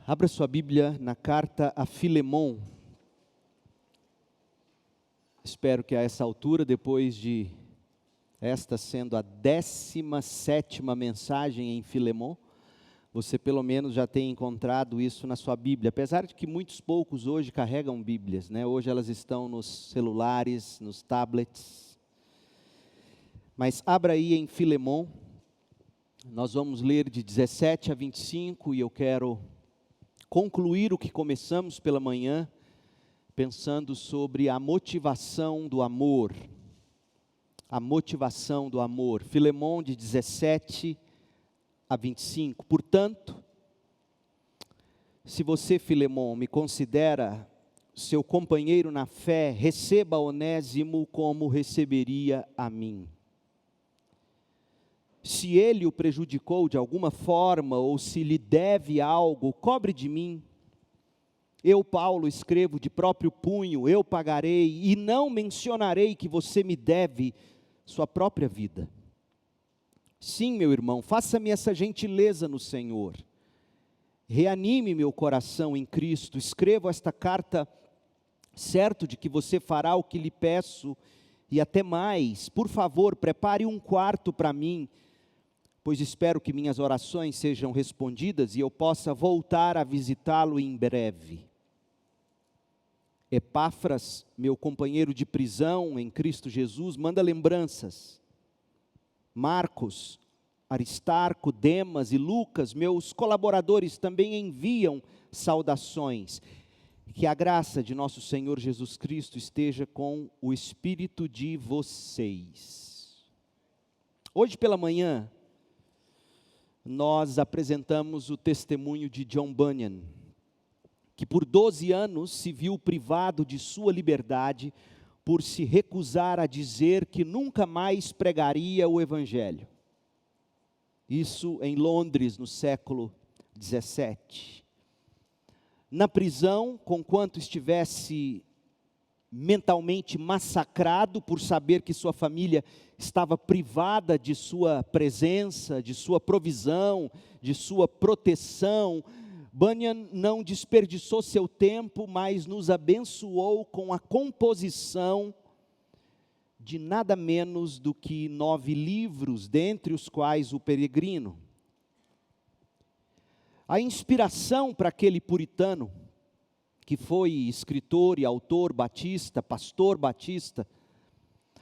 Abra sua Bíblia na carta a Filemon. Espero que a essa altura, depois de esta sendo a 17ª mensagem em Filemon, você pelo menos já tenha encontrado isso na sua Bíblia. Apesar de que muitos poucos hoje carregam Bíblias, né? Hoje elas estão nos celulares, nos tablets. Mas abra aí em Filemon. Nós vamos ler de 17 a 25 e eu quero concluir o que começamos pela manhã, pensando sobre a motivação do amor. A motivação do amor. Filemon de 17 a 25. Portanto, se você, Filemon, me considera seu companheiro na fé, receba Onésimo como receberia a mim. Se ele o prejudicou de alguma forma, ou se lhe deve algo, cobre de mim. Eu, Paulo, escrevo de próprio punho, eu pagarei, e não mencionarei que você me deve sua própria vida. Sim, meu irmão, faça-me essa gentileza no Senhor. Reanime meu coração em Cristo. Escrevo esta carta certo de que você fará o que lhe peço, e até mais. Por favor, prepare um quarto para mim, pois espero que minhas orações sejam respondidas e eu possa voltar a visitá-lo em breve. Epáfras, meu companheiro de prisão em Cristo Jesus, manda lembranças. Marcos, Aristarco, Demas e Lucas, meus colaboradores, também enviam saudações. Que a graça de nosso Senhor Jesus Cristo esteja com o espírito de vocês. Hoje pela manhã, nós apresentamos o testemunho de John Bunyan, que por 12 anos se viu privado de sua liberdade por se recusar a dizer que nunca mais pregaria o Evangelho. Isso em Londres, no século 17. Na prisão, conquanto estivesse mentalmente massacrado por saber que sua família estava privada de sua presença, de sua provisão, de sua proteção, Bunyan não desperdiçou seu tempo, mas nos abençoou com a composição de nada menos do que 9 livros, dentre os quais o Peregrino. A inspiração para aquele puritano, que foi escritor e autor batista, pastor batista,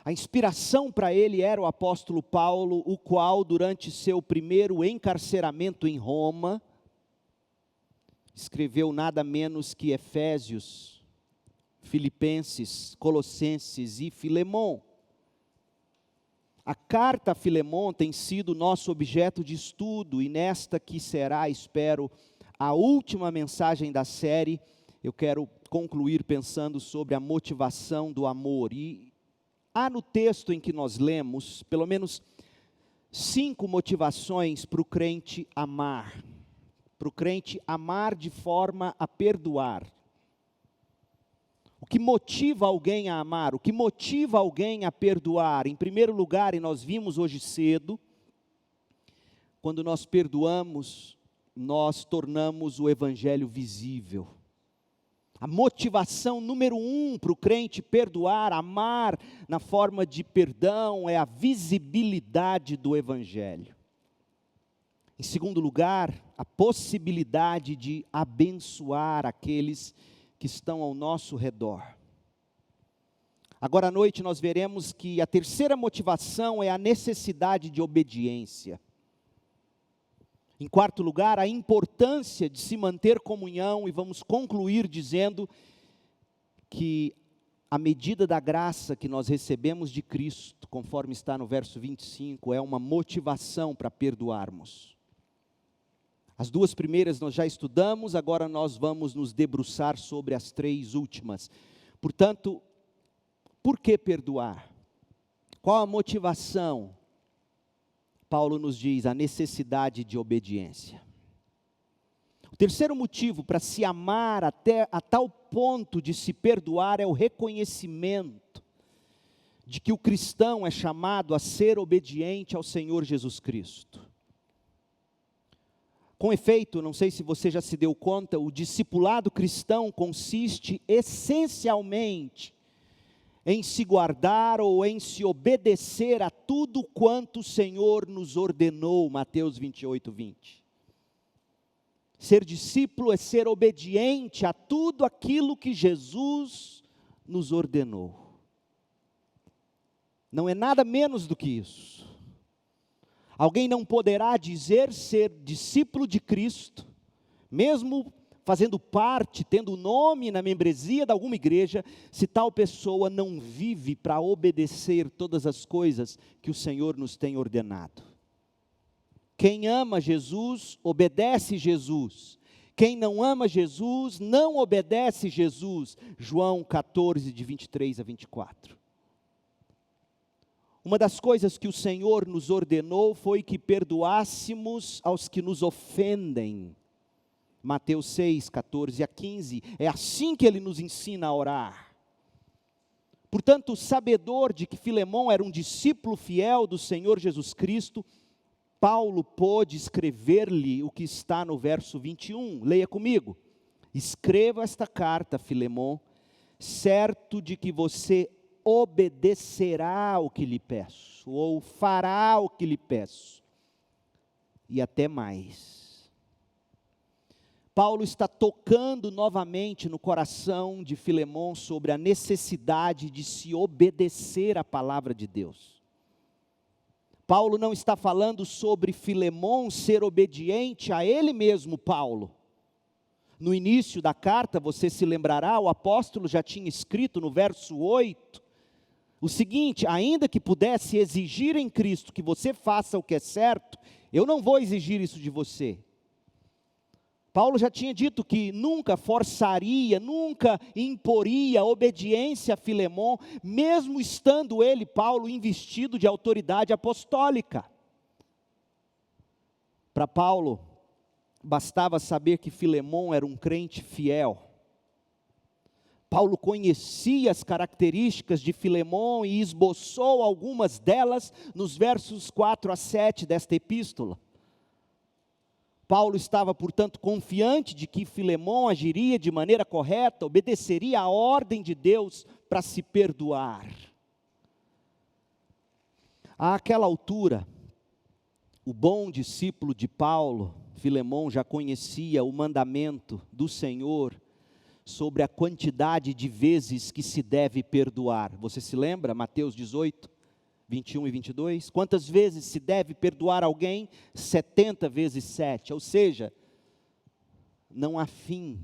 a inspiração para ele era o apóstolo Paulo, o qual durante seu primeiro encarceramento em Roma, escreveu nada menos que Efésios, Filipenses, Colossenses e Filemon. A carta a Filemon tem sido nosso objeto de estudo e nesta que será, espero, a última mensagem da série, eu quero concluir pensando sobre a motivação do amor. E há no texto em que nós lemos, pelo menos 5 motivações para o crente amar. Para o crente amar de forma a perdoar. O que motiva alguém a amar? O que motiva alguém a perdoar? Em primeiro lugar, e nós vimos hoje cedo, quando nós perdoamos, nós tornamos o Evangelho visível. A motivação número 1 para o crente perdoar, amar na forma de perdão, é a visibilidade do Evangelho. Em segundo lugar, a possibilidade de abençoar aqueles que estão ao nosso redor. Agora à noite nós veremos que a terceira motivação é a necessidade de obediência. Em quarto lugar, a importância de se manter comunhão, e vamos concluir dizendo que a medida da graça que nós recebemos de Cristo, conforme está no verso 25, é uma motivação para perdoarmos. As 2 primeiras nós já estudamos, agora nós vamos nos debruçar sobre as 3 últimas. Portanto, por que perdoar? Qual a motivação? Paulo nos diz a necessidade de obediência. O terceiro motivo para se amar até a tal ponto de se perdoar é o reconhecimento de que o cristão é chamado a ser obediente ao Senhor Jesus Cristo. Com efeito, não sei se você já se deu conta, o discipulado cristão consiste essencialmente em se guardar ou em se obedecer a tudo quanto o Senhor nos ordenou, Mateus 28, 20. Ser discípulo é ser obediente a tudo aquilo que Jesus nos ordenou. Não é nada menos do que isso. Alguém não poderá dizer ser discípulo de Cristo, mesmo fazendo parte, tendo nome na membresia de alguma igreja, se tal pessoa não vive para obedecer todas as coisas que o Senhor nos tem ordenado. Quem ama Jesus, obedece Jesus. Quem não ama Jesus, não obedece Jesus. João 14, de 23 a 24. Uma das coisas que o Senhor nos ordenou foi que perdoássemos aos que nos ofendem. Mateus 6, 14 a 15. É assim que ele nos ensina a orar. Portanto, sabedor de que Filemão era um discípulo fiel do Senhor Jesus Cristo, Paulo pôde escrever-lhe o que está no verso 21. Leia comigo. Escreva esta carta, Filemão, certo de que você obedecerá o que lhe peço, ou fará o que lhe peço, e até mais. Paulo está tocando novamente no coração de Filemão sobre a necessidade de se obedecer à palavra de Deus. Paulo não está falando sobre Filemão ser obediente a ele mesmo, Paulo. No início da carta, você se lembrará, o apóstolo já tinha escrito no verso 8, o seguinte: ainda que pudesse exigir em Cristo que você faça o que é certo, eu não vou exigir isso de você. Paulo já tinha dito que nunca forçaria, nunca imporia obediência a Filemão, mesmo estando ele, Paulo, investido de autoridade apostólica. Para Paulo, bastava saber que Filemão era um crente fiel. Paulo conhecia as características de Filemão e esboçou algumas delas nos versos 4 a 7 desta epístola. Paulo estava, portanto, confiante de que Filemão agiria de maneira correta, obedeceria à ordem de Deus para se perdoar. Àquela altura, o bom discípulo de Paulo, Filemão, já conhecia o mandamento do Senhor sobre a quantidade de vezes que se deve perdoar. Você se lembra? Mateus 18, 21 e 22. Quantas vezes se deve perdoar alguém? 70 vezes 7. Ou seja, não há fim.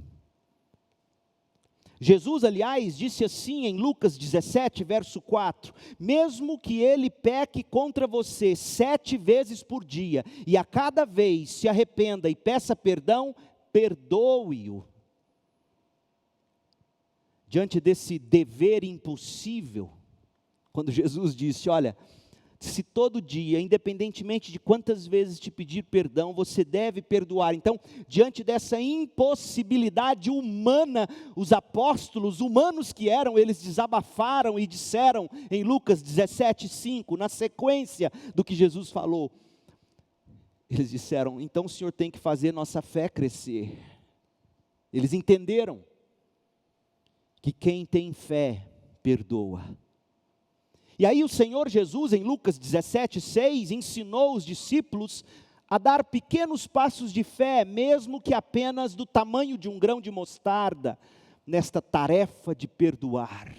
Jesus, aliás, disse assim em Lucas 17, verso 4, mesmo que ele peque contra você 7 vezes por dia, e a cada vez se arrependa e peça perdão, perdoe-o. Diante desse dever impossível, quando Jesus disse, olha, se todo dia, independentemente de quantas vezes te pedir perdão, você deve perdoar. Então, diante dessa impossibilidade humana, os apóstolos, humanos que eram, eles desabafaram e disseram em Lucas 17, 5, na sequência do que Jesus falou, eles disseram, então o Senhor tem que fazer nossa fé crescer. Eles entenderam que quem tem fé, perdoa. E aí o Senhor Jesus, em Lucas 17, 6, ensinou os discípulos a dar pequenos passos de fé, mesmo que apenas do tamanho de um grão de mostarda, nesta tarefa de perdoar.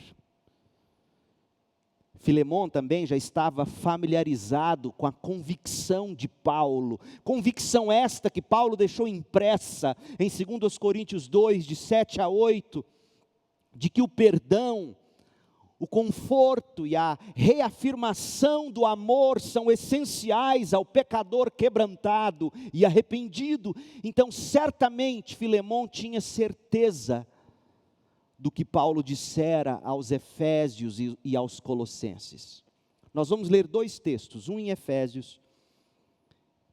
Filemão também já estava familiarizado com a convicção de Paulo, convicção esta que Paulo deixou impressa em 2 Coríntios 2, de 7 a 8, de que o perdão, o conforto e a reafirmação do amor são essenciais ao pecador quebrantado e arrependido. Então, certamente, Filemão tinha certeza do que Paulo dissera aos Efésios e aos Colossenses. Nós vamos ler 2 textos, um em Efésios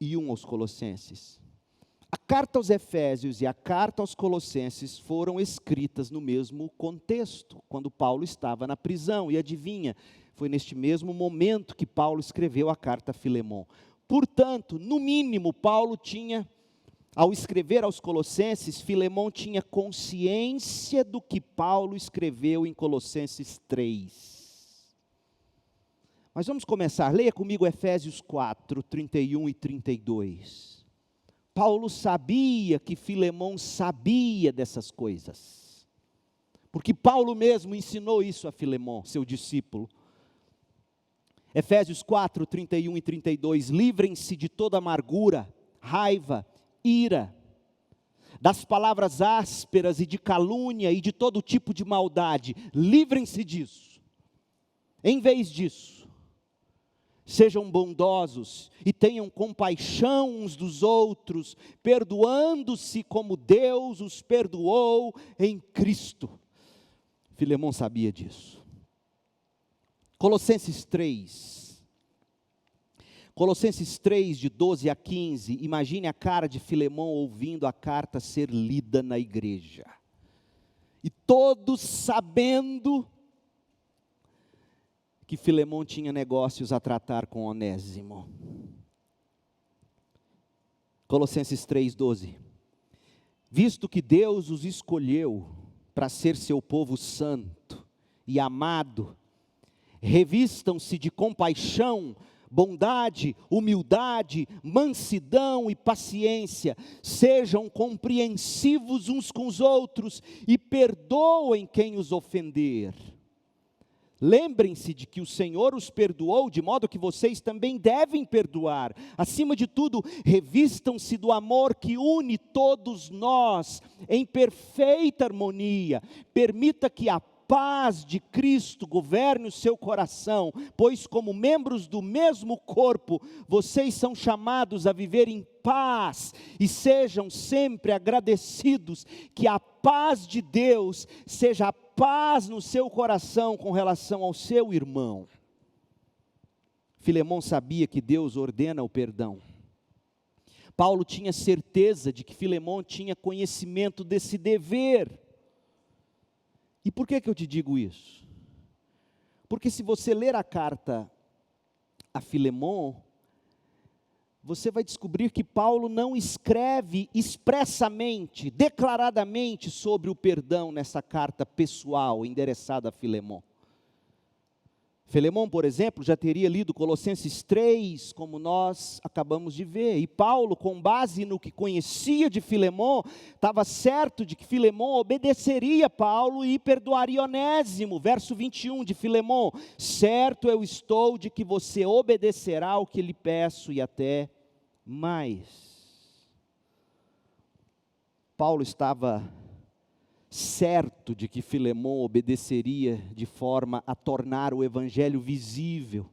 e um aos Colossenses. A carta aos Efésios e a carta aos Colossenses foram escritas no mesmo contexto, quando Paulo estava na prisão. E adivinha, foi neste mesmo momento que Paulo escreveu a carta a Filemão. Portanto, no mínimo, Paulo tinha ao escrever aos Colossenses, Filemão tinha consciência do que Paulo escreveu em Colossenses 3. Mas vamos começar, leia comigo Efésios 4, 31 e 32. Paulo sabia que Filemão sabia dessas coisas, porque Paulo mesmo ensinou isso a Filemão, seu discípulo. Efésios 4, 31 e 32, livrem-se de toda amargura, raiva, ira, das palavras ásperas e de calúnia e de todo tipo de maldade, livrem-se disso. Em vez disso, sejam bondosos e tenham compaixão uns dos outros, perdoando-se como Deus os perdoou em Cristo. Filemão sabia disso. Colossenses 3, de 12 a 15, imagine a cara de Filemão ouvindo a carta ser lida na igreja. E todos sabendo que Filemão tinha negócios a tratar com Onésimo. Colossenses 3:12. Visto que Deus os escolheu para ser seu povo santo e amado, revistam-se de compaixão, bondade, humildade, mansidão e paciência, sejam compreensivos uns com os outros e perdoem quem os ofender. Lembrem-se de que o Senhor os perdoou, de modo que vocês também devem perdoar. Acima de tudo, revistam-se do amor que une todos nós em perfeita harmonia. Permita que a paz de Cristo governe o seu coração, pois como membros do mesmo corpo, vocês são chamados a viver em paz e sejam sempre agradecidos. Que a paz de Deus seja a paz no seu coração com relação ao seu irmão. Filemão sabia que Deus ordena o perdão. Paulo tinha certeza de que Filemão tinha conhecimento desse dever. E por que eu te digo isso? Porque se você ler a carta a Filemão, você vai descobrir que Paulo não escreve expressamente, declaradamente sobre o perdão nessa carta pessoal endereçada a Filemão. Filemão, por exemplo, já teria lido Colossenses 3, como nós acabamos de ver. E Paulo, com base no que conhecia de Filemão, estava certo de que Filemão obedeceria Paulo e perdoaria Onésimo. Verso 21 de Filemão: certo eu estou de que você obedecerá ao que lhe peço e até mais. Paulo estava certo de que Filemão obedeceria de forma a tornar o evangelho visível.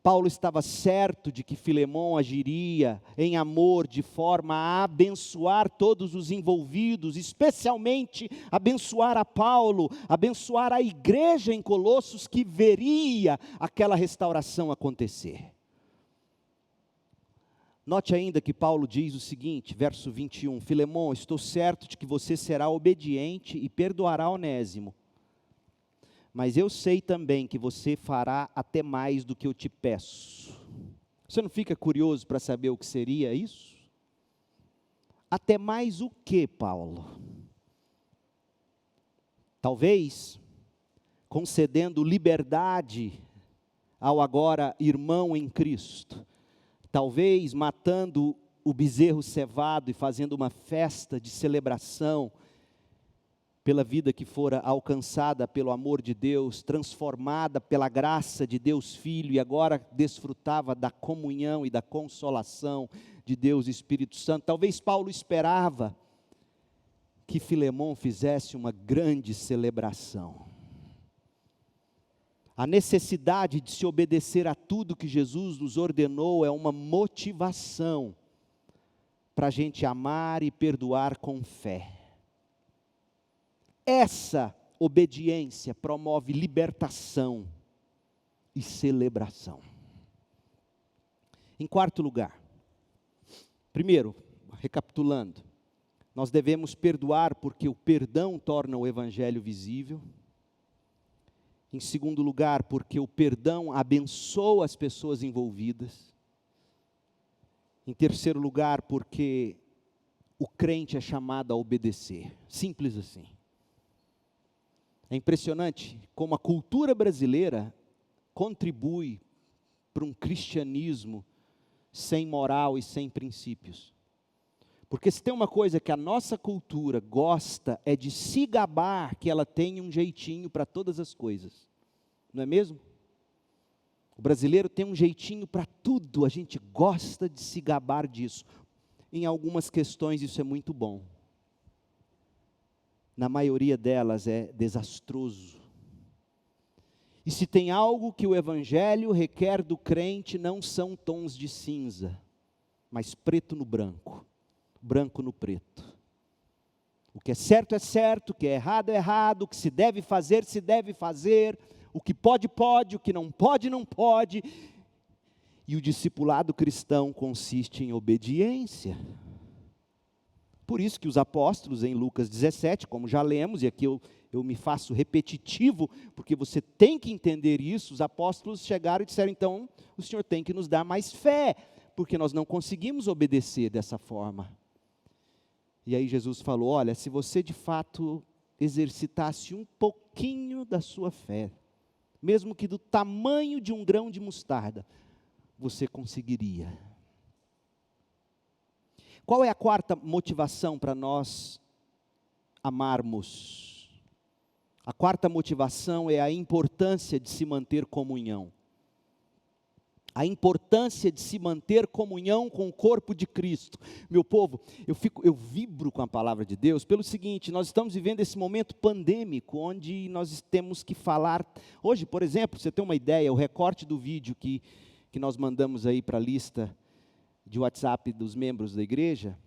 Paulo estava certo de que Filemão agiria em amor de forma a abençoar todos os envolvidos, especialmente abençoar a Paulo, abençoar a igreja em Colossos que veria aquela restauração acontecer. Note ainda que Paulo diz o seguinte, verso 21, Filemão, estou certo de que você será obediente e perdoará Onésimo, mas eu sei também que você fará até mais do que eu te peço. Você não fica curioso para saber o que seria isso? Até mais o que, Paulo? Talvez concedendo liberdade ao agora irmão em Cristo. Talvez matando o bezerro cevado e fazendo uma festa de celebração pela vida que fora alcançada pelo amor de Deus, transformada pela graça de Deus Filho, e agora desfrutava da comunhão e da consolação de Deus Espírito Santo. Talvez Paulo esperava que Filemão fizesse uma grande celebração. A necessidade de se obedecer a tudo que Jesus nos ordenou é uma motivação para a gente amar e perdoar com fé. Essa obediência promove libertação e celebração. Em quarto lugar, primeiro, recapitulando, nós devemos perdoar porque o perdão torna o evangelho visível. Em segundo lugar, porque o perdão abençoa as pessoas envolvidas. Em terceiro lugar, porque o crente é chamado a obedecer. Simples assim. É impressionante como a cultura brasileira contribui para um cristianismo sem moral e sem princípios. Porque se tem uma coisa que a nossa cultura gosta, é de se gabar que ela tem um jeitinho para todas as coisas. Não é mesmo? O brasileiro tem um jeitinho para tudo, a gente gosta de se gabar disso. Em algumas questões isso é muito bom. Na maioria delas é desastroso. E se tem algo que o Evangelho requer do crente, não são tons de cinza, mas preto no branco, branco no preto. O que é certo, o que é errado, o que se deve fazer, o que pode, o que não pode, não pode. E o discipulado cristão consiste em obediência. Por isso que os apóstolos em Lucas 17, como já lemos, e aqui eu me faço repetitivo, porque você tem que entender isso, os apóstolos chegaram e disseram, então, o Senhor tem que nos dar mais fé, porque nós não conseguimos obedecer dessa forma. E aí Jesus falou, olha, se você de fato exercitasse um pouquinho da sua fé, mesmo que do tamanho de um grão de mostarda, você conseguiria. Qual é a quarta motivação para nós amarmos? A quarta motivação é a importância de se manter comunhão. A importância de se manter comunhão com o corpo de Cristo. Meu povo, eu vibro com a palavra de Deus pelo seguinte, nós estamos vivendo esse momento pandêmico, onde nós temos que falar. Hoje, por exemplo, você tem uma ideia, o recorte do vídeo que nós mandamos aí para a lista de WhatsApp dos membros da igreja,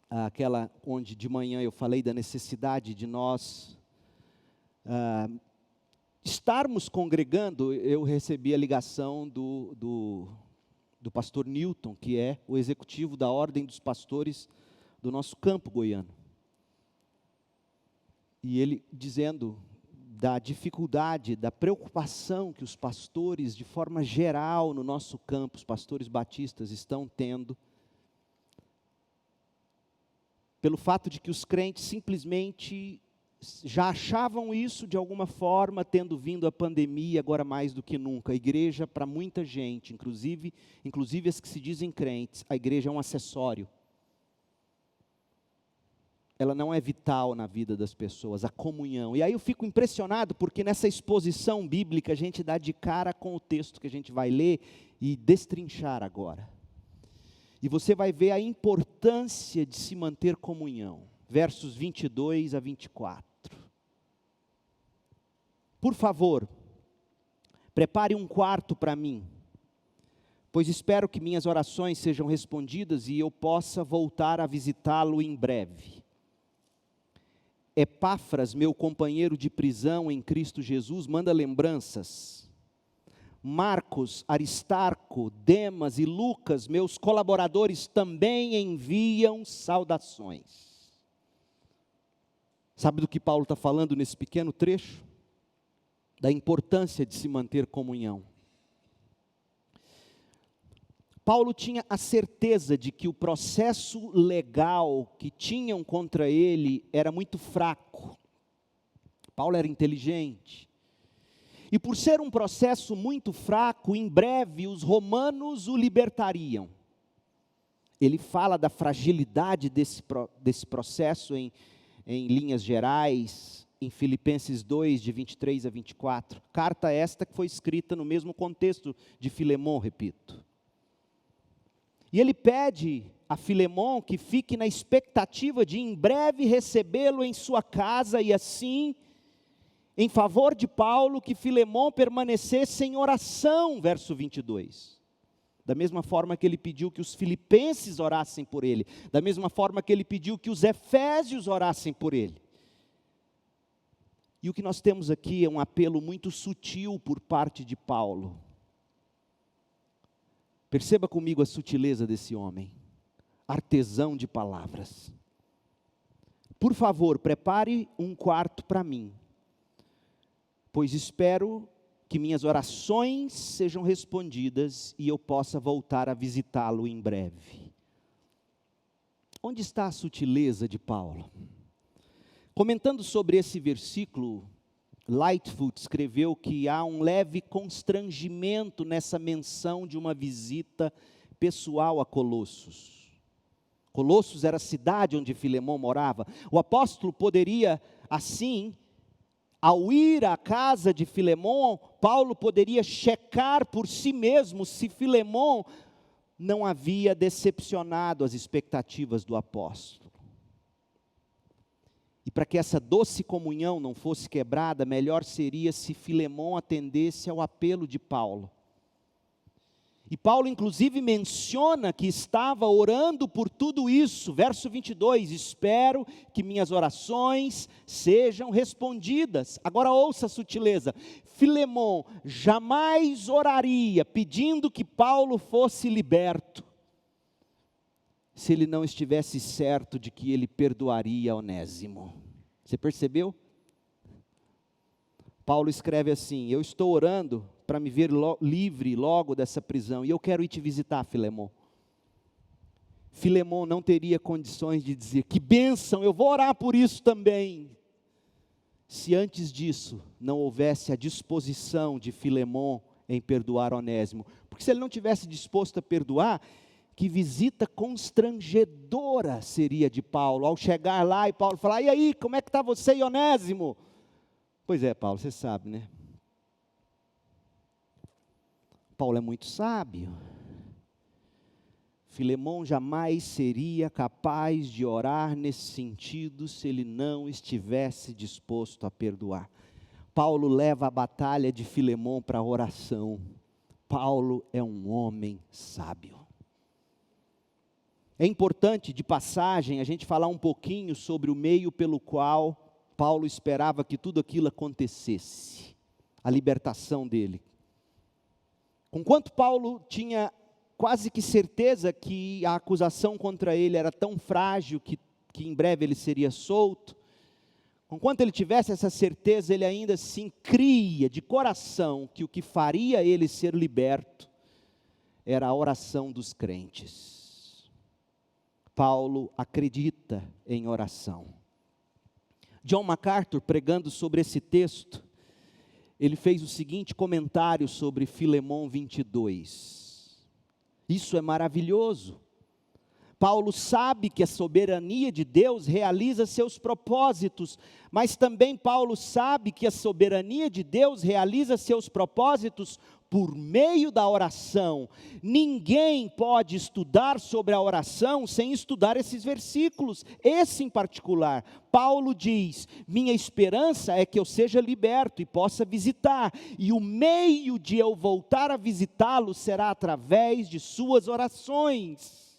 aquela onde de manhã eu falei da necessidade de nós estarmos congregando, eu recebi a ligação do pastor Newton, que é o executivo da Ordem dos Pastores do nosso campo goiano. E ele dizendo da dificuldade, da preocupação que os pastores, de forma geral, no nosso campo, os pastores batistas estão tendo, pelo fato de que os crentes simplesmente já achavam isso de alguma forma, tendo vindo a pandemia, agora mais do que nunca. A igreja, para muita gente, inclusive as que se dizem crentes, a igreja é um acessório. Ela não é vital na vida das pessoas, a comunhão. E aí eu fico impressionado, porque nessa exposição bíblica, a gente dá de cara com o texto que a gente vai ler e destrinchar agora. E você vai ver a importância de se manter comunhão. Versos 22 a 24. Por favor, prepare um quarto para mim, pois espero que minhas orações sejam respondidas e eu possa voltar a visitá-lo em breve. Epáfras, meu companheiro de prisão em Cristo Jesus, manda lembranças. Marcos, Aristarco, Demas e Lucas, meus colaboradores, também enviam saudações. Sabe do que Paulo está falando nesse pequeno trecho? Da importância de se manter comunhão. Paulo tinha a certeza de que o processo legal que tinham contra ele era muito fraco. Paulo era inteligente. E por ser um processo muito fraco, em breve os romanos o libertariam. Ele fala da fragilidade desse processo em linhas gerais, em Filipenses 2, de 23 a 24. Carta esta que foi escrita no mesmo contexto de Filemon, repito. E ele pede a Filemon que fique na expectativa de em breve recebê-lo em sua casa e assim, em favor de Paulo, que Filemon permanecesse em oração, verso 22. Da mesma forma que ele pediu que os filipenses orassem por ele, da mesma forma que ele pediu que os efésios orassem por ele. E o que nós temos aqui é um apelo muito sutil por parte de Paulo. Perceba comigo a sutileza desse homem, artesão de palavras. Por favor, prepare um quarto para mim, pois espero que minhas orações sejam respondidas e eu possa voltar a visitá-lo em breve. Onde está a sutileza de Paulo? Comentando sobre esse versículo, Lightfoot escreveu que há um leve constrangimento nessa menção de uma visita pessoal a Colossos. Colossos era a cidade onde Filemão morava. O apóstolo poderia, assim, ao ir à casa de Filemão, Paulo poderia checar por si mesmo se Filemão não havia decepcionado as expectativas do apóstolo. E para que essa doce comunhão não fosse quebrada, melhor seria se Filemão atendesse ao apelo de Paulo. E Paulo inclusive menciona que estava orando por tudo isso, verso 22, espero que minhas orações sejam respondidas. Agora ouça a sutileza, Filemão jamais oraria pedindo que Paulo fosse liberto, se ele não estivesse certo de que ele perdoaria Onésimo. Você percebeu? Paulo escreve assim, eu estou orando para me ver livre logo dessa prisão, e eu quero ir te visitar, Filemão. Filemão não teria condições de dizer, que bênção, eu vou orar por isso também, se antes disso não houvesse a disposição de Filemão em perdoar Onésimo, porque se ele não tivesse disposto a perdoar, que visita constrangedora seria de Paulo, ao chegar lá e Paulo falar, e aí, como é que está você e Onésimo? Pois é, Paulo, você sabe, né? Paulo é muito sábio. Filemão jamais seria capaz de orar nesse sentido se ele não estivesse disposto a perdoar. Paulo leva a batalha de Filemão para a oração. Paulo é um homem sábio. É importante, de passagem, a gente falar um pouquinho sobre o meio pelo qual Paulo esperava que tudo aquilo acontecesse. A libertação dele. Conquanto Paulo tinha quase que certeza que a acusação contra ele era tão frágil que em breve ele seria solto, conquanto ele tivesse essa certeza, ele ainda assim cria de coração que o que faria ele ser liberto era a oração dos crentes. Paulo acredita em oração. John MacArthur, pregando sobre esse texto, ele fez o seguinte comentário sobre Filemão 22. Isso é maravilhoso. Paulo sabe que a soberania de Deus realiza seus propósitos, mas também Paulo sabe que a soberania de Deus realiza seus propósitos por meio da oração. Ninguém pode estudar sobre a oração sem estudar esses versículos, esse em particular. Paulo diz, minha esperança é que eu seja liberto e possa visitar, e o meio de eu voltar a visitá-lo será através de suas orações.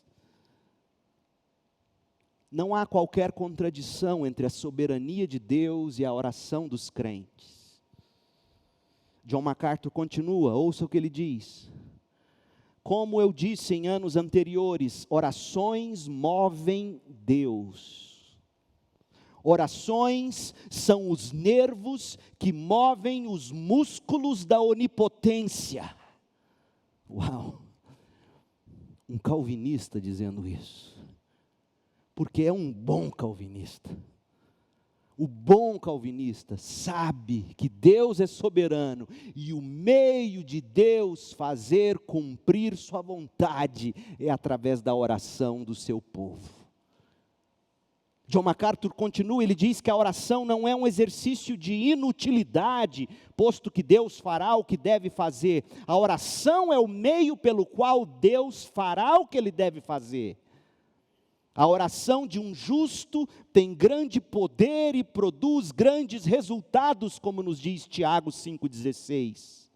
Não há qualquer contradição entre a soberania de Deus e a oração dos crentes. John MacArthur continua, ouça o que ele diz. Como eu disse em anos anteriores, orações movem Deus. Orações são os nervos que movem os músculos da onipotência. Uau! Um calvinista dizendo isso. Porque é um bom calvinista. O bom calvinista sabe que Deus é soberano e o meio de Deus fazer cumprir sua vontade é através da oração do seu povo. John MacArthur continua, ele diz que a oração não é um exercício de inutilidade, posto que Deus fará o que deve fazer. A oração é o meio pelo qual Deus fará o que Ele deve fazer. A oração de um justo tem grande poder e produz grandes resultados, como nos diz Tiago 5,16.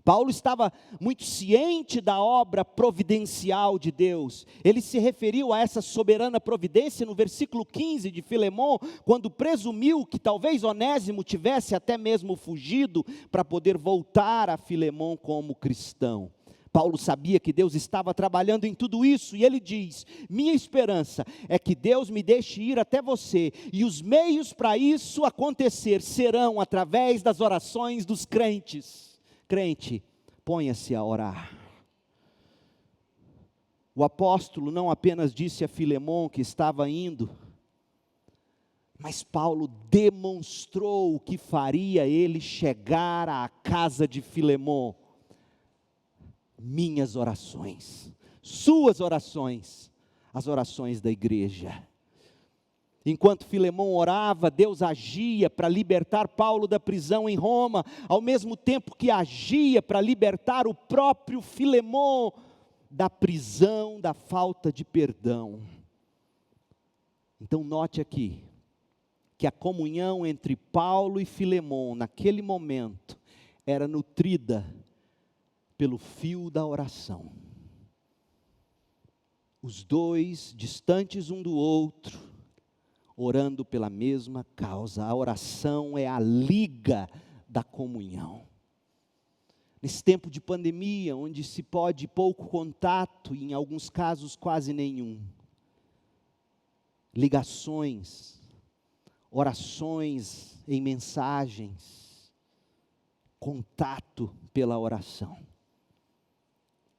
Paulo estava muito ciente da obra providencial de Deus. Ele se referiu a essa soberana providência no versículo 15 de Filemão, quando presumiu que talvez Onésimo tivesse até mesmo fugido para poder voltar a Filemão como cristão. Paulo sabia que Deus estava trabalhando em tudo isso, e ele diz: minha esperança é que Deus me deixe ir até você, e os meios para isso acontecer serão através das orações dos crentes. Crente, ponha-se a orar. O apóstolo não apenas disse a Filemon que estava indo, mas Paulo demonstrou o que faria ele chegar à casa de Filemon. Minhas orações, suas orações, as orações da igreja. Enquanto Filemon orava, Deus agia para libertar Paulo da prisão em Roma, ao mesmo tempo que agia para libertar o próprio Filemon da prisão, da falta de perdão. Então note aqui, que a comunhão entre Paulo e Filemon, naquele momento, era nutrida pelo fio da oração. Os dois, distantes um do outro, orando pela mesma causa. A oração é a liga da comunhão. Nesse tempo de pandemia, onde se pode pouco contato, e em alguns casos quase nenhum, ligações, orações em mensagens, contato pela oração.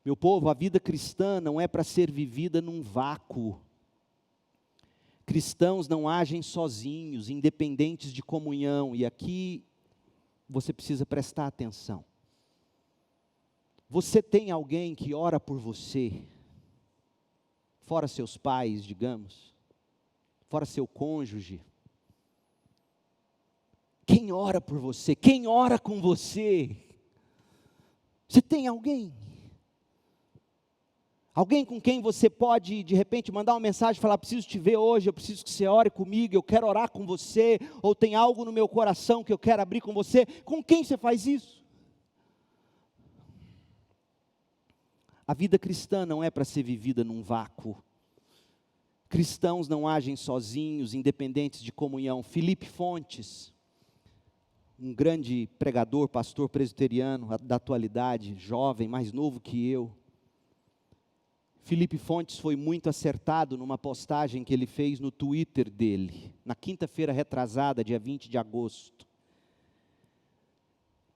Meu povo, a vida cristã não é para ser vivida num vácuo. Cristãos não agem sozinhos, independentes de comunhão, e aqui você precisa prestar atenção. Você tem alguém que ora por você, fora seus pais, digamos, fora seu cônjuge? Quem ora por você? Quem ora com você? Você tem alguém? Alguém com quem você pode, de repente, mandar uma mensagem e falar: preciso te ver hoje, eu preciso que você ore comigo, eu quero orar com você, ou tem algo no meu coração que eu quero abrir com você. Com quem você faz isso? A vida cristã não é para ser vivida num vácuo. Cristãos não agem sozinhos, independentes de comunhão. Felipe Fontes, um grande pregador, pastor presbiteriano da atualidade, jovem, mais novo que eu. Felipe Fontes foi muito acertado numa postagem que ele fez no Twitter dele, na quinta-feira retrasada, dia 20 de agosto.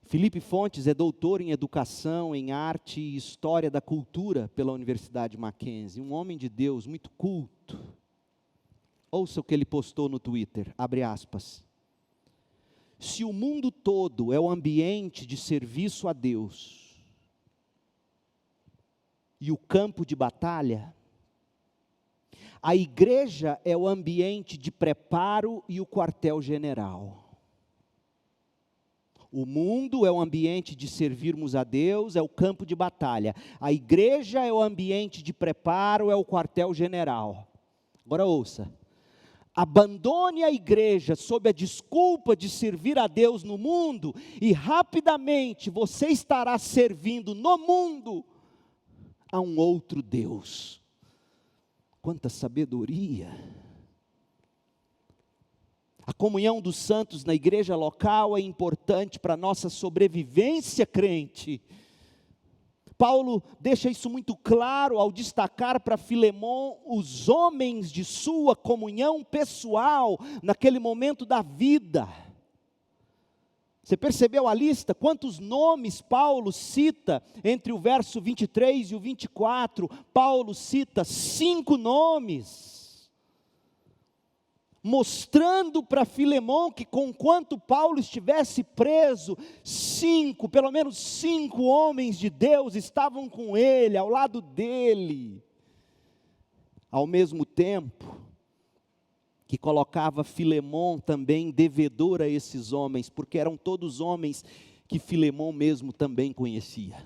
Felipe Fontes é doutor em educação, em arte e história da cultura pela Universidade Mackenzie, um homem de Deus muito culto. Ouça o que ele postou no Twitter, abre aspas: se o mundo todo é o ambiente de serviço a Deus, e o campo de batalha, a igreja é o ambiente de preparo e o quartel-general. O mundo é o ambiente de servirmos a Deus, é o campo de batalha. A igreja é o ambiente de preparo, é o quartel-general. Agora ouça: abandone a igreja sob a desculpa de servir a Deus no mundo, e rapidamente você estará servindo no mundo a um outro Deus. Quanta sabedoria! A comunhão dos santos na igreja local é importante para a nossa sobrevivência crente. Paulo deixa isso muito claro ao destacar para Filemon os homens de sua comunhão pessoal naquele momento da vida. Você percebeu a lista? Quantos nomes Paulo cita entre o verso 23 e o 24? Paulo cita 5 nomes, mostrando para Filemon que, conquanto Paulo estivesse preso, pelo menos 5 homens de Deus estavam com ele, ao lado dele. Ao mesmo tempo que colocava Filemon também devedor a esses homens, porque eram todos homens que Filemon mesmo também conhecia.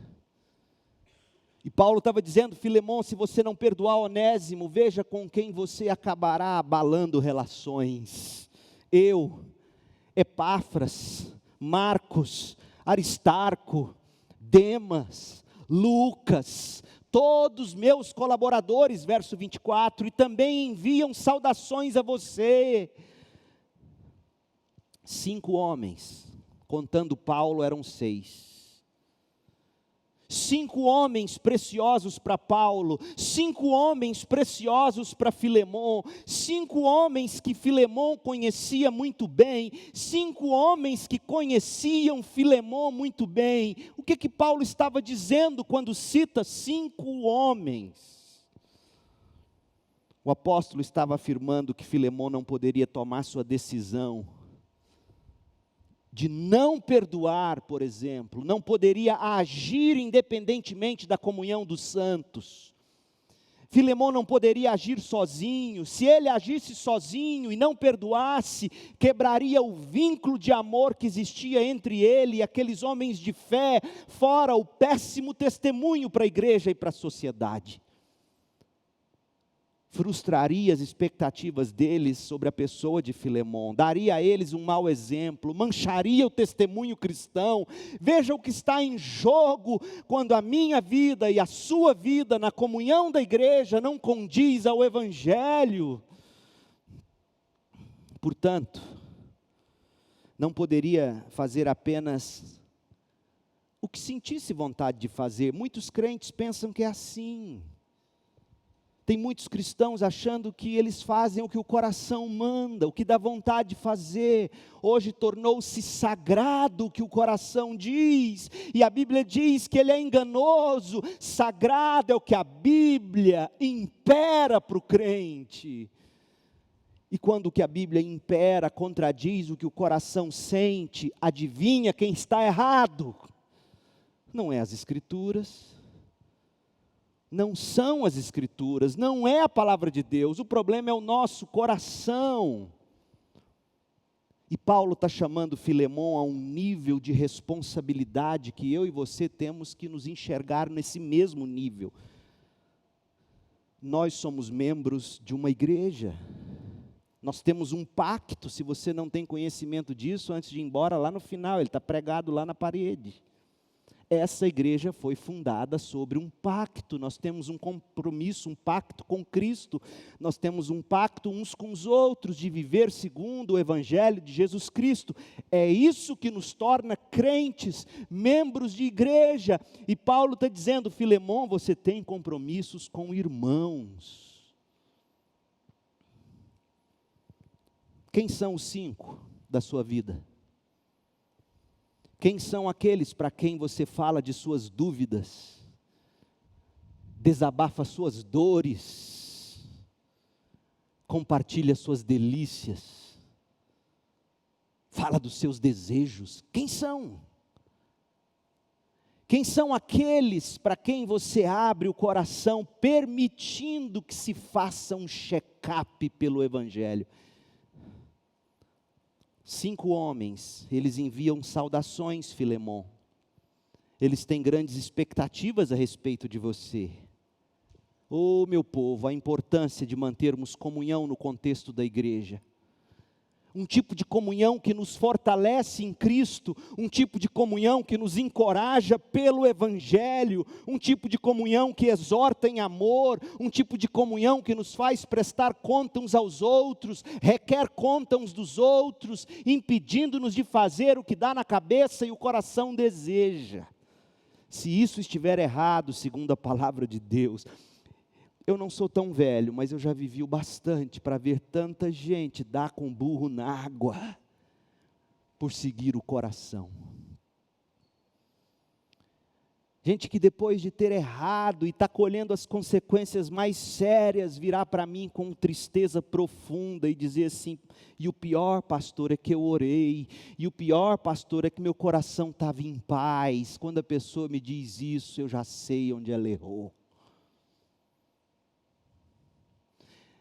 E Paulo estava dizendo: Filemon, se você não perdoar Onésimo, veja com quem você acabará abalando relações. Eu, Epáfras, Marcos, Aristarco, Demas, Lucas, todos meus colaboradores, verso 24, e também enviam saudações a você. 5 homens, contando Paulo eram 6. 5 homens preciosos para Paulo, 5 homens preciosos para Filemon, 5 homens que Filemon conhecia muito bem, 5 homens que conheciam Filemon muito bem. O que Paulo estava dizendo quando cita 5 homens? O apóstolo estava afirmando que Filemon não poderia tomar sua decisão de não perdoar, por exemplo, não poderia agir independentemente da comunhão dos santos. Filemon não poderia agir sozinho. Se ele agisse sozinho e não perdoasse, quebraria o vínculo de amor que existia entre ele e aqueles homens de fé, fora o péssimo testemunho para a igreja e para a sociedade. Frustraria as expectativas deles sobre a pessoa de Filemon, daria a eles um mau exemplo, mancharia o testemunho cristão. Veja o que está em jogo quando a minha vida e a sua vida na comunhão da igreja não condiz ao Evangelho. Portanto, não poderia fazer apenas o que sentisse vontade de fazer. Muitos crentes pensam que é assim. Tem muitos cristãos achando que eles fazem o que o coração manda, o que dá vontade de fazer. Hoje tornou-se sagrado o que o coração diz, e a Bíblia diz que ele é enganoso. Sagrado é o que a Bíblia impera para o crente. E quando o que a Bíblia impera contradiz o que o coração sente, adivinha quem está errado? Não é as Escrituras. Não são as Escrituras, não é a palavra de Deus, o problema é o nosso coração. E Paulo está chamando Filemon a um nível de responsabilidade que eu e você temos que nos enxergar nesse mesmo nível. Nós somos membros de uma igreja, nós temos um pacto. Se você não tem conhecimento disso, antes de ir embora, lá no final, ele está pregado lá na parede. Essa igreja foi fundada sobre um pacto. Nós temos um compromisso, um pacto com Cristo. Nós temos um pacto uns com os outros de viver segundo o Evangelho de Jesus Cristo. É isso que nos torna crentes, membros de igreja. E Paulo está dizendo: Filemon, você tem compromissos com irmãos. Quem são os 5 da sua vida? Quem são aqueles para quem você fala de suas dúvidas, desabafa suas dores, compartilha suas delícias, fala dos seus desejos? Quem são? Quem são aqueles para quem você abre o coração, permitindo que se faça um check-up pelo Evangelho? 5 homens, eles enviam saudações, Filemon. Eles têm grandes expectativas a respeito de você. Oh, meu povo, a importância de mantermos comunhão no contexto da igreja. Um tipo de comunhão que nos fortalece em Cristo, um tipo de comunhão que nos encoraja pelo Evangelho, um tipo de comunhão que exorta em amor, um tipo de comunhão que nos faz prestar conta uns aos outros, requer conta uns dos outros, impedindo-nos de fazer o que dá na cabeça e o coração deseja. Se isso estiver errado, segundo a palavra de Deus, eu não sou tão velho, mas eu já vivi o bastante para ver tanta gente dar com burro na água, por seguir o coração. Gente que depois de ter errado e está colhendo as consequências mais sérias, virá para mim com tristeza profunda e dizer assim: e o pior, pastor, é que eu orei, e o pior, pastor, é que meu coração estava em paz. Quando a pessoa me diz isso, eu já sei onde ela errou.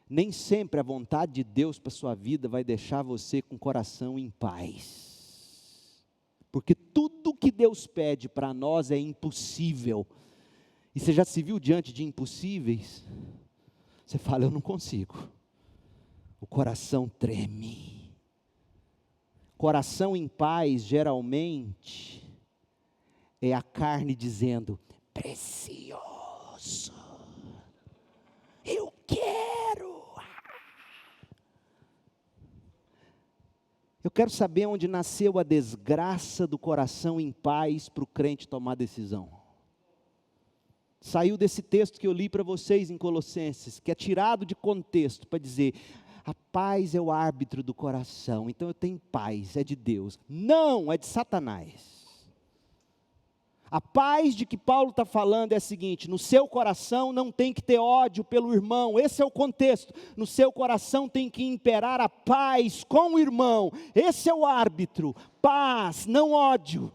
Nem sempre a vontade de Deus para a sua vida vai deixar você com o coração em paz. Porque tudo que Deus pede para nós é impossível. E você já se viu diante de impossíveis? Você fala: eu não consigo. O coração treme. Coração em paz, geralmente, é a carne dizendo: precioso, eu quero. Eu quero saber onde nasceu a desgraça do coração em paz para o crente tomar decisão. saiu desse texto que eu li para vocês em Colossenses, que é tirado de contexto para dizer, a paz é o árbitro do coração, então eu tenho paz, é de Deus. Não, é de Satanás. A paz de que Paulo está falando é a seguinte: no seu coração não tem que ter ódio pelo irmão, esse é o contexto. No seu coração tem que imperar a paz com o irmão, esse é o árbitro. Paz, não ódio.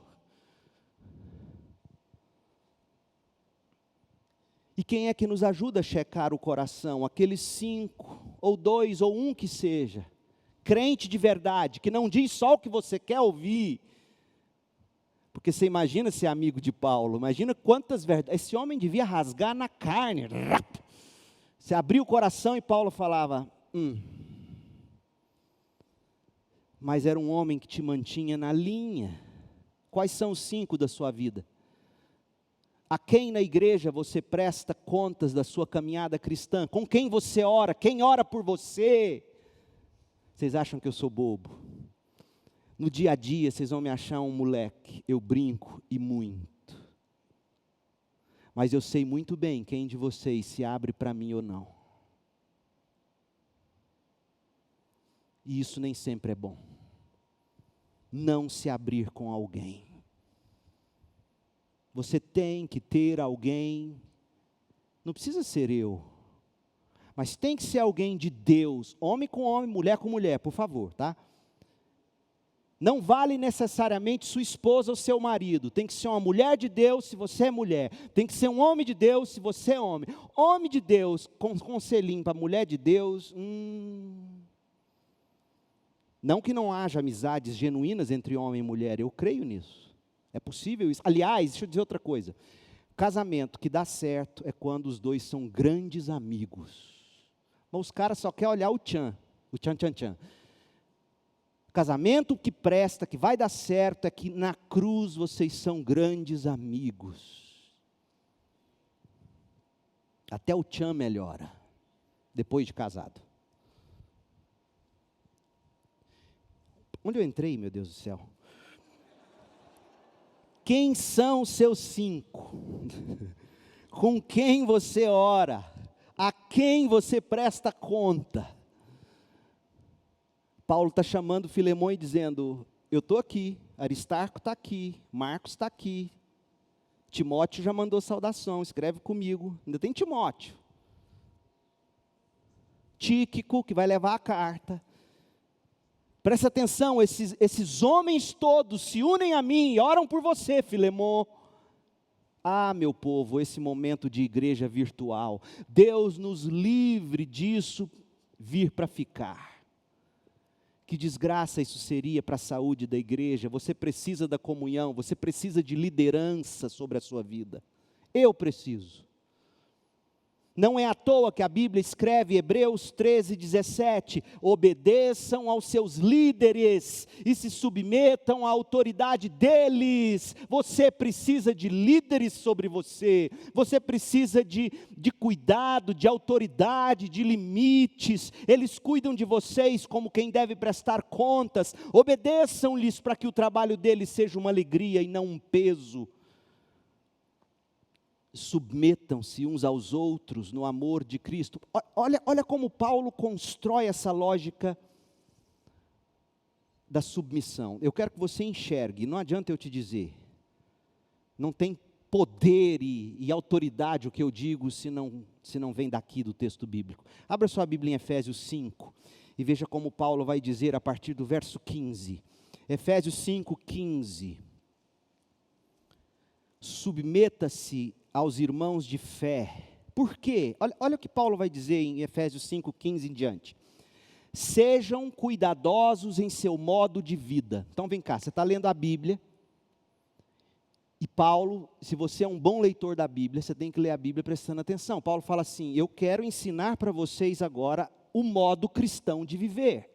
E quem é que nos ajuda a checar o coração? Aqueles 5, ou 2, ou 1 que seja, crente de verdade, que não diz só o que você quer ouvir. Porque você imagina ser amigo de Paulo, imagina quantas verdades, esse homem devia rasgar na carne. Você abria o coração e Paulo falava, Mas era um homem que te mantinha na linha. Quais são os 5 da sua vida? A quem na igreja você presta contas da sua caminhada cristã? Com quem você ora? Quem ora por você? Vocês acham que eu sou bobo? No dia a dia, vocês vão me achar um moleque, eu brinco e muito. Mas eu sei muito bem quem de vocês se abre para mim ou não. E isso nem sempre é bom. Não se abrir com alguém. Você tem que ter alguém, não precisa ser eu, mas tem que ser alguém de Deus, homem com homem, mulher com mulher, por favor, tá? Não vale necessariamente sua esposa ou seu marido. Tem que ser uma mulher de Deus se você é mulher. Tem que ser um homem de Deus se você é homem. Homem de Deus com conselhinho para mulher de Deus. Não que não haja amizades genuínas entre homem e mulher. Eu creio nisso. É possível isso. Aliás, deixa eu dizer outra coisa. Casamento que dá certo é quando os dois são grandes amigos. Mas os caras só querem olhar o tchan. Casamento que presta, que vai dar certo, é que na cruz vocês são grandes amigos. Até o tchan melhora, depois de casado. Onde eu entrei, meu Deus do céu? Quem são os seus 5? Com quem você ora? A quem você presta conta? Paulo está chamando Filemão e dizendo, eu estou aqui, Aristarco está aqui, Marcos está aqui, Timóteo já mandou saudação, escreve comigo, ainda tem Timóteo. Tíquico, que vai levar a carta. Presta atenção, esses homens todos se unem a mim e oram por você, Filemão. Ah, meu povo, esse momento de igreja virtual, Deus nos livre disso vir para ficar. Que desgraça isso seria para a saúde da igreja. Você precisa da comunhão, você precisa de liderança sobre a sua vida. Eu preciso. Não é à toa que a Bíblia escreve, Hebreus 13:17, obedeçam aos seus líderes e se submetam à autoridade deles. Você precisa de líderes sobre você, você precisa de cuidado, de autoridade, de limites. Eles cuidam de vocês como quem deve prestar contas. Obedeçam-lhes para que o trabalho deles seja uma alegria e não um peso. Submetam-se uns aos outros no amor de Cristo. Olha como Paulo constrói essa lógica da submissão. Eu quero que você enxergue, não adianta eu te dizer, não tem poder e autoridade o que eu digo se não vem daqui do texto bíblico. Abra sua Bíblia em Efésios 5 e veja como Paulo vai dizer a partir do verso 15. Efésios 5:15. Submeta-se aos irmãos de fé. Por quê? Olha o que Paulo vai dizer em Efésios 5:15 em diante. Sejam cuidadosos em seu modo de vida. Então vem cá, você está lendo a Bíblia, e Paulo, se você é um bom leitor da Bíblia, você tem que ler a Bíblia prestando atenção. Paulo fala assim, eu quero ensinar para vocês agora o modo cristão de viver.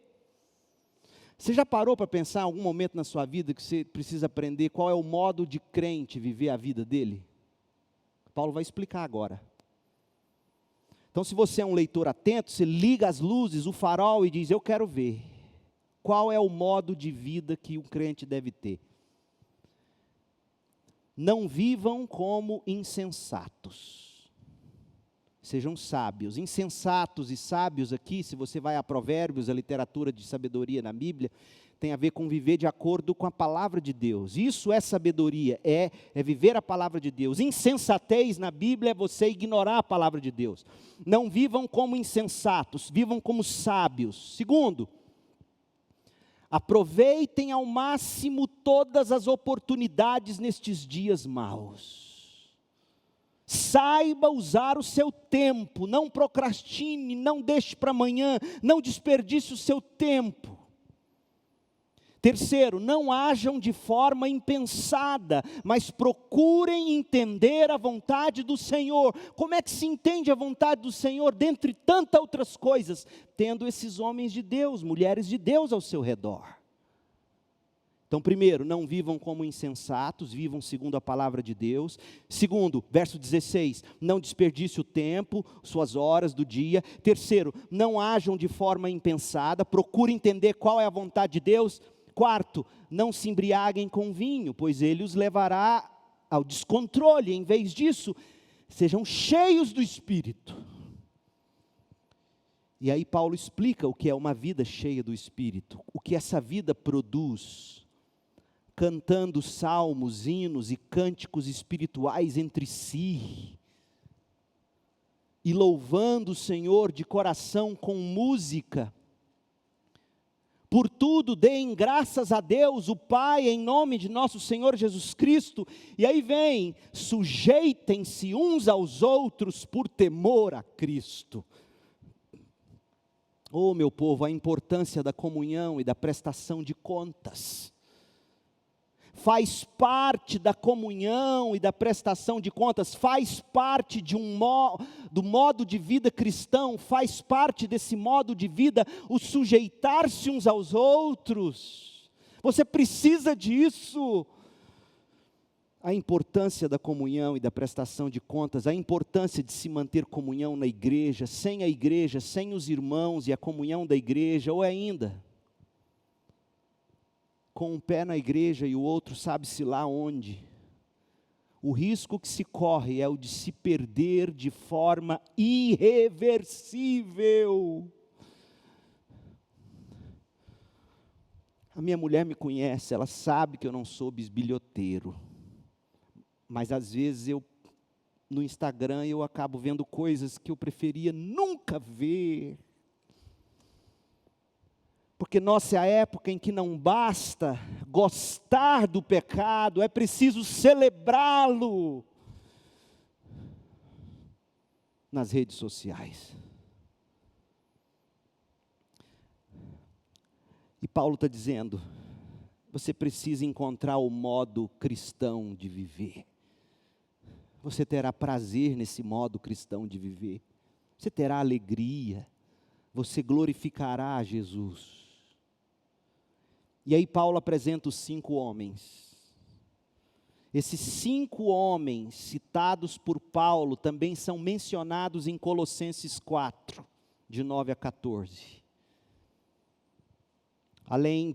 Você já parou para pensar em algum momento na sua vida que você precisa aprender qual é o modo de crente viver a vida dele? Paulo vai explicar agora. Então, se você é um leitor atento, você liga as luzes, o farol e diz, eu quero ver qual é o modo de vida que um crente deve ter. Não vivam como insensatos. Sejam sábios. Insensatos e sábios aqui, se você vai a Provérbios, a literatura de sabedoria na Bíblia, tem a ver com viver de acordo com a palavra de Deus. Isso é sabedoria, é viver a palavra de Deus. Insensatez na Bíblia é você ignorar a palavra de Deus. Não vivam como insensatos, vivam como sábios. Segundo, aproveitem ao máximo todas as oportunidades nestes dias maus. Saiba usar o seu tempo, não procrastine, não deixe para amanhã, não desperdice o seu tempo. Terceiro, não hajam de forma impensada, mas procurem entender a vontade do Senhor. Como é que se entende a vontade do Senhor, dentre tantas outras coisas? Tendo esses homens de Deus, mulheres de Deus ao seu redor. Então, primeiro, não vivam como insensatos, vivam segundo a palavra de Deus. Segundo, verso 16, não desperdice o tempo, suas horas do dia. Terceiro, não hajam de forma impensada, procurem entender qual é a vontade de Deus. Quarto, não se embriaguem com vinho, pois ele os levará ao descontrole. Em vez disso, sejam cheios do Espírito. E aí Paulo explica o que é uma vida cheia do Espírito, o que essa vida produz, cantando salmos, hinos e cânticos espirituais entre si, e louvando o Senhor de coração com música. Por tudo deem graças a Deus, o Pai, em nome de nosso Senhor Jesus Cristo. E aí vem, sujeitem-se uns aos outros por temor a Cristo. Oh, meu povo, a importância da comunhão e da prestação de contas. Faz parte da comunhão e da prestação de contas, faz parte do modo de vida cristão, faz parte desse modo de vida o sujeitar-se uns aos outros. Você precisa disso. A importância da comunhão e da prestação de contas, a importância de se manter comunhão na igreja, sem a igreja, sem os irmãos e a comunhão da igreja, ou ainda com um pé na igreja e o outro sabe-se lá onde. O risco que se corre é o de se perder de forma irreversível. A minha mulher me conhece, ela sabe que eu não sou bisbilhoteiro. Mas às vezes no Instagram eu acabo vendo coisas que eu preferia nunca ver. Porque nossa é a época em que não basta gostar do pecado, é preciso celebrá-lo nas redes sociais. E Paulo está dizendo, você precisa encontrar o modo cristão de viver. Você terá prazer nesse modo cristão de viver. Você terá alegria. Você glorificará a Jesus. E aí Paulo apresenta os 5 homens. Esses 5 homens citados por Paulo também são mencionados em Colossenses 4, de 9 a 14. Além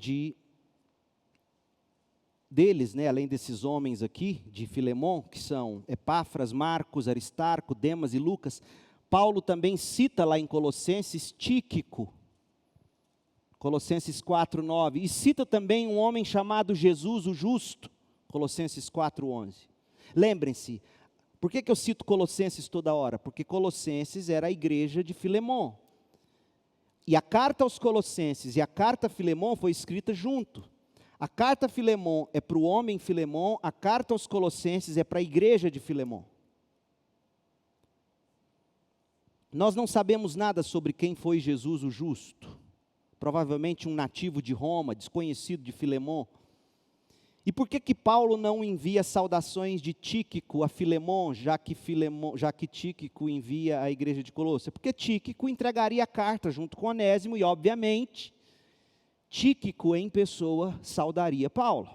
além desses homens aqui, de Filemon, que são Epáfras, Marcos, Aristarco, Demas e Lucas, Paulo também cita lá em Colossenses Tíquico, Colossenses 4:9, e cita também um homem chamado Jesus o Justo, Colossenses 4:11. Lembrem-se, por que eu cito Colossenses toda hora? Porque Colossenses era a igreja de Filemon. E a carta aos Colossenses e a carta a Filemon foi escrita junto. A carta a Filemon é para o homem Filemon, a carta aos Colossenses é para a igreja de Filemon. Nós não sabemos nada sobre quem foi Jesus o Justo. Provavelmente um nativo de Roma, desconhecido de Filemon. E por que Paulo não envia saudações de Tíquico a Filemon, já que Tíquico envia à igreja de Colossos? Porque Tíquico entregaria a carta junto com Onésimo e, obviamente, Tíquico em pessoa saudaria Paulo.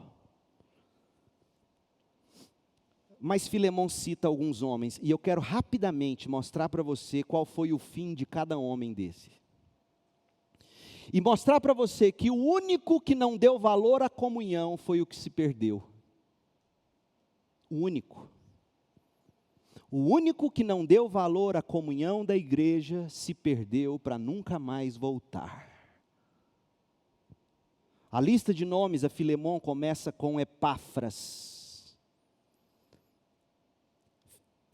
Mas Filemon cita alguns homens, e eu quero rapidamente mostrar para você qual foi o fim de cada homem desse. E mostrar para você que o único que não deu valor à comunhão foi o que se perdeu. O único. O único que não deu valor à comunhão da igreja se perdeu para nunca mais voltar. A lista de nomes a Filemon começa com Epáfras.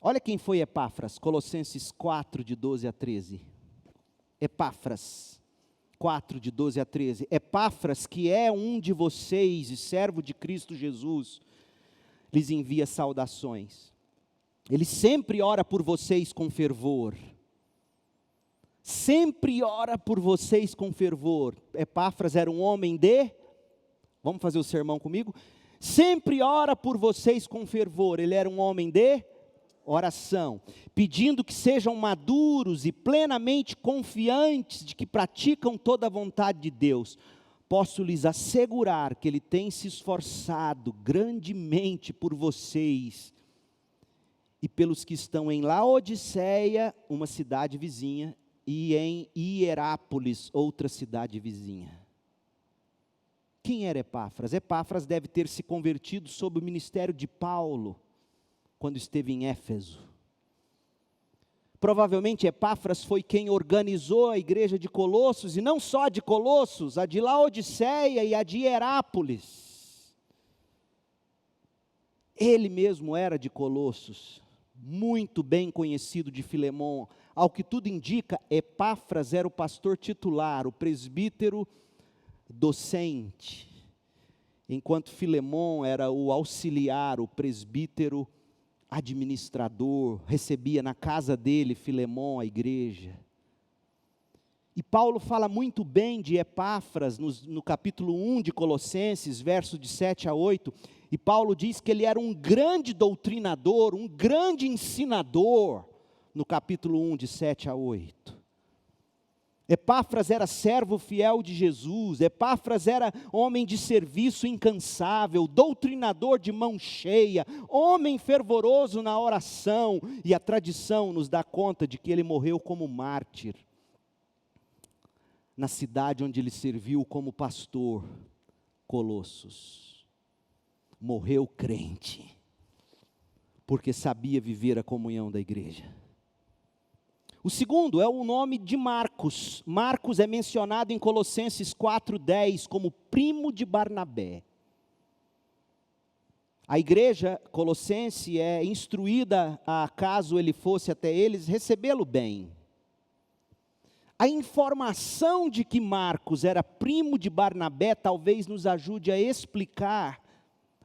Olha quem foi Epáfras, Colossenses 4, de 12 a 13. Epáfras, 4, de 12 a 13. Epáfras, que é um de vocês e servo de Cristo Jesus, lhes envia saudações. Ele sempre ora por vocês com fervor. Sempre ora por vocês com fervor. Epáfras era um homem vamos fazer o sermão comigo? Sempre ora por vocês com fervor. Ele era um homem de oração, pedindo que sejam maduros e plenamente confiantes de que praticam toda a vontade de Deus. Posso lhes assegurar que ele tem se esforçado grandemente por vocês e pelos que estão em Laodiceia, uma cidade vizinha, e em Hierápolis, outra cidade vizinha. Quem era Epáfras? Epáfras deve ter se convertido sob o ministério de Paulo, quando esteve em Éfeso. Provavelmente Epáfras foi quem organizou a igreja de Colossos, e não só a de Colossos, a de Laodiceia e a de Hierápolis. Ele mesmo era de Colossos, muito bem conhecido de Filemon. Ao que tudo indica, Epáfras era o pastor titular, o presbítero docente, enquanto Filemon era o auxiliar, o presbítero administrador. Recebia na casa dele, Filemon, a igreja. E Paulo fala muito bem de Epáfras no capítulo 1 de Colossenses, versos de 7 a 8, e Paulo diz que ele era um grande doutrinador, um grande ensinador, no capítulo 1 de 7 a 8. Epáfras era servo fiel de Jesus, Epáfras era homem de serviço incansável, doutrinador de mão cheia, homem fervoroso na oração, e a tradição nos dá conta de que ele morreu como mártir, na cidade onde ele serviu como pastor, Colossos. Morreu crente, porque sabia viver a comunhão da igreja. O segundo é o nome de Marcos. Marcos é mencionado em Colossenses 4:10 como primo de Barnabé. A igreja colossense é instruída a, caso ele fosse até eles, recebê-lo bem. A informação de que Marcos era primo de Barnabé talvez nos ajude a explicar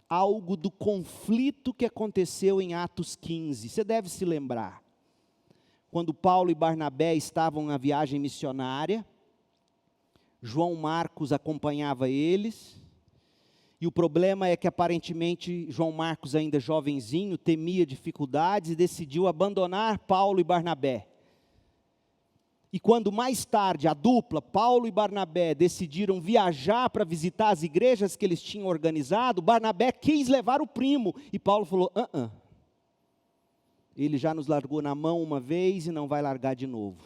algo do conflito que aconteceu em Atos 15. Você deve se lembrar. Quando Paulo e Barnabé estavam na viagem missionária, João Marcos acompanhava eles, e o problema é que aparentemente João Marcos, ainda jovenzinho, temia dificuldades e decidiu abandonar Paulo e Barnabé. E quando mais tarde a dupla, Paulo e Barnabé, decidiram viajar para visitar as igrejas que eles tinham organizado, Barnabé quis levar o primo, e Paulo falou, ele já nos largou na mão uma vez e não vai largar de novo.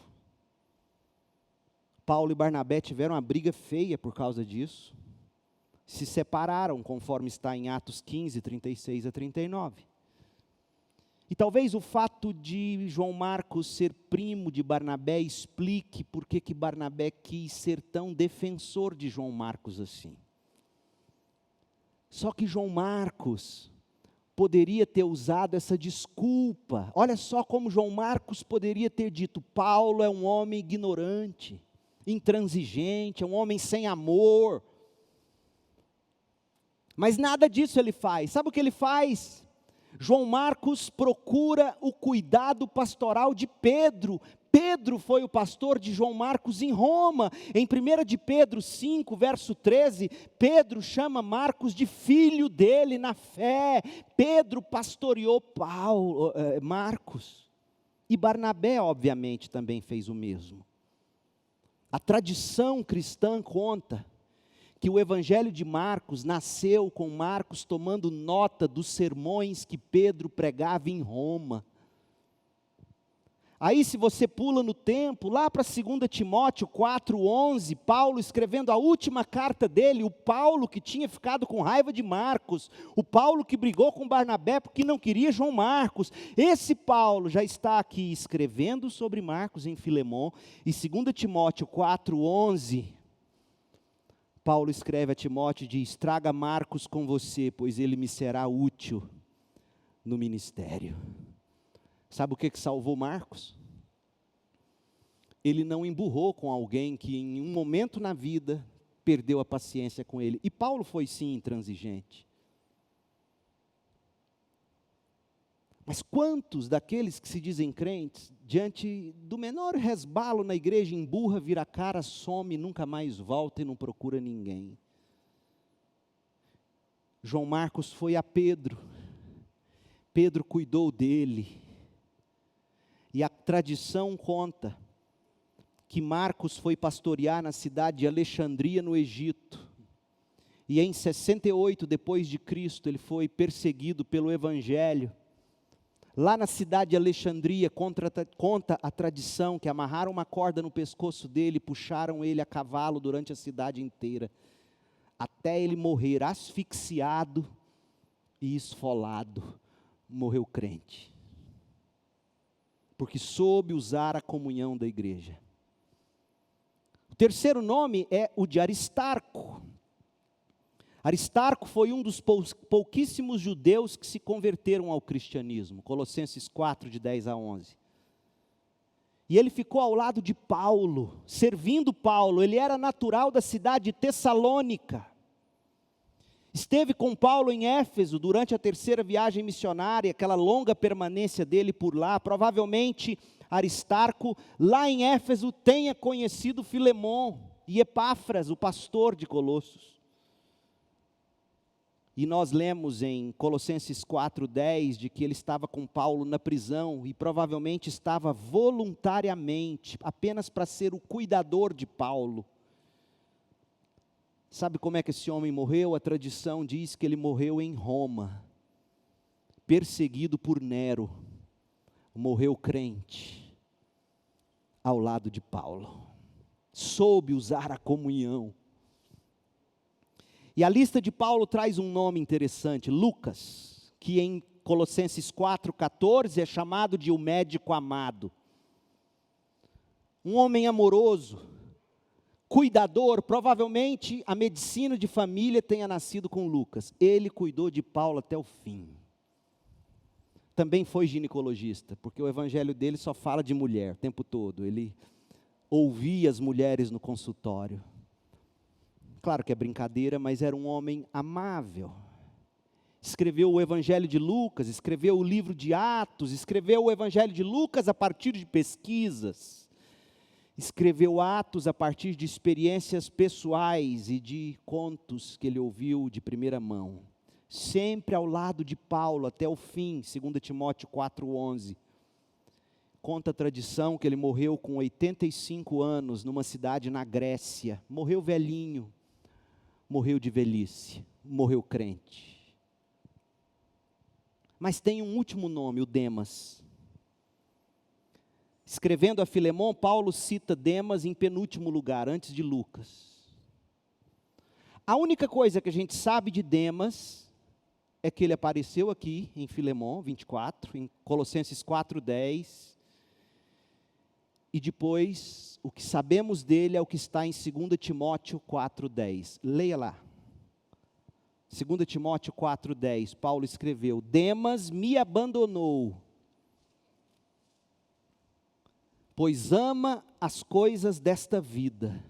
Paulo e Barnabé tiveram uma briga feia por causa disso, se separaram, conforme está em Atos 15, 36 a 39. E talvez o fato de João Marcos ser primo de Barnabé explique por que Barnabé quis ser tão defensor de João Marcos assim. Só que João Marcos poderia ter usado essa desculpa. Olha só como João Marcos poderia ter dito: Paulo é um homem ignorante, intransigente, é um homem sem amor. Mas nada disso ele faz. Sabe o que ele faz? João Marcos procura o cuidado pastoral de Pedro. Pedro foi o pastor de João Marcos em Roma. Em 1 de Pedro 5, verso 13, Pedro chama Marcos de filho dele na fé. Pedro pastoreou Marcos. E Barnabé, obviamente, também fez o mesmo. A tradição cristã conta que o evangelho de Marcos nasceu com Marcos tomando nota dos sermões que Pedro pregava em Roma. Aí se você pula no tempo, lá para 2 Timóteo 4:11, Paulo escrevendo a última carta dele, o Paulo que tinha ficado com raiva de Marcos, o Paulo que brigou com Barnabé porque não queria João Marcos, esse Paulo já está aqui escrevendo sobre Marcos em Filemon, e 2 Timóteo 4:11, Paulo escreve a Timóteo e diz: traga Marcos com você, pois ele me será útil no ministério. Sabe o que salvou Marcos? Ele não emburrou com alguém que em um momento na vida perdeu a paciência com ele. E Paulo foi sim intransigente. Mas quantos daqueles que se dizem crentes, diante do menor resbalo na igreja, emburra, vira a cara, some, nunca mais volta e não procura ninguém? João Marcos foi a Pedro. Pedro cuidou dele. E a tradição conta que Marcos foi pastorear na cidade de Alexandria, no Egito. E em 68 depois de Cristo, ele foi perseguido pelo Evangelho. Lá na cidade de Alexandria, conta a tradição que amarraram uma corda no pescoço dele, puxaram ele a cavalo durante a cidade inteira, até ele morrer asfixiado e esfolado. Morreu crente. Porque soube usar a comunhão da igreja. O terceiro nome é o de Aristarco. Aristarco foi um dos pouquíssimos judeus que se converteram ao cristianismo. Colossenses 4, de 10 a 11. E ele ficou ao lado de Paulo, servindo Paulo. Ele era natural da cidade de Tessalônica. Esteve com Paulo em Éfeso durante a terceira viagem missionária, aquela longa permanência dele por lá. Provavelmente Aristarco, lá em Éfeso, tenha conhecido Filemon e Epáfras, o pastor de Colossos. E nós lemos em Colossenses 4:10 de que ele estava com Paulo na prisão e provavelmente estava voluntariamente, apenas para ser o cuidador de Paulo. Sabe como é que esse homem morreu? A tradição diz que ele morreu em Roma, perseguido por Nero, morreu crente, ao lado de Paulo, soube usar a comunhão. E a lista de Paulo traz um nome interessante, Lucas, que em Colossenses 4:14 é chamado de o médico amado. Um homem amoroso, cuidador, provavelmente a medicina de família tenha nascido com Lucas. Ele cuidou de Paulo até o fim. Também foi ginecologista, porque o evangelho dele só fala de mulher o tempo todo. Ele ouvia as mulheres no consultório. Claro que é brincadeira, mas era um homem amável. Escreveu o evangelho de Lucas, escreveu o livro de Atos, escreveu o evangelho de Lucas a partir de pesquisas. Escreveu Atos a partir de experiências pessoais e de contos que ele ouviu de primeira mão. Sempre ao lado de Paulo até o fim, 2 Timóteo 4:11. Conta a tradição que ele morreu com 85 anos numa cidade na Grécia. Morreu velhinho, morreu de velhice, morreu crente. Mas tem um último nome, o Demas. Escrevendo a Filemon, Paulo cita Demas em penúltimo lugar, antes de Lucas. A única coisa que a gente sabe de Demas é que ele apareceu aqui em Filemon 24, em Colossenses 4:10. E depois, o que sabemos dele é o que está em 2 Timóteo 4:10. Leia lá. 2 Timóteo 4:10, Paulo escreveu: Demas me abandonou, pois ama as coisas desta vida,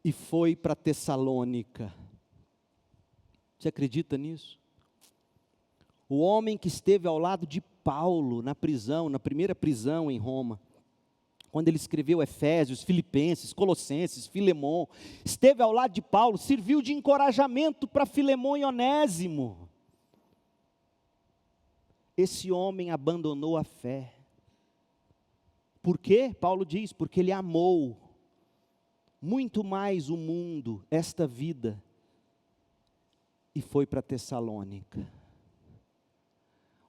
e foi para Tessalônica. Você acredita nisso? O homem que esteve ao lado de Paulo na prisão, na primeira prisão em Roma, quando ele escreveu Efésios, Filipenses, Colossenses, Filemon, esteve ao lado de Paulo, serviu de encorajamento para Filemon e Onésimo. Esse homem abandonou a fé. Por quê? Paulo diz, porque ele amou muito mais o mundo, esta vida, e foi para Tessalônica.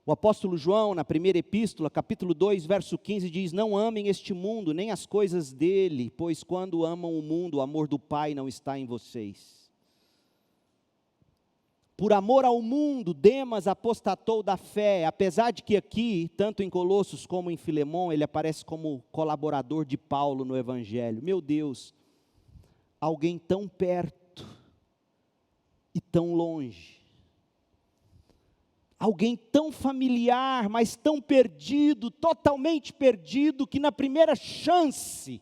O apóstolo João, na primeira epístola, capítulo 2, verso 15, diz: não amem este mundo, nem as coisas dele, pois quando amam o mundo, o amor do Pai não está em vocês. Por amor ao mundo, Demas apostatou da fé, apesar de que aqui, tanto em Colossos como em Filemão, ele aparece como colaborador de Paulo no Evangelho. Meu Deus, alguém tão perto e tão longe. Alguém tão familiar, mas tão perdido, totalmente perdido, que na primeira chance,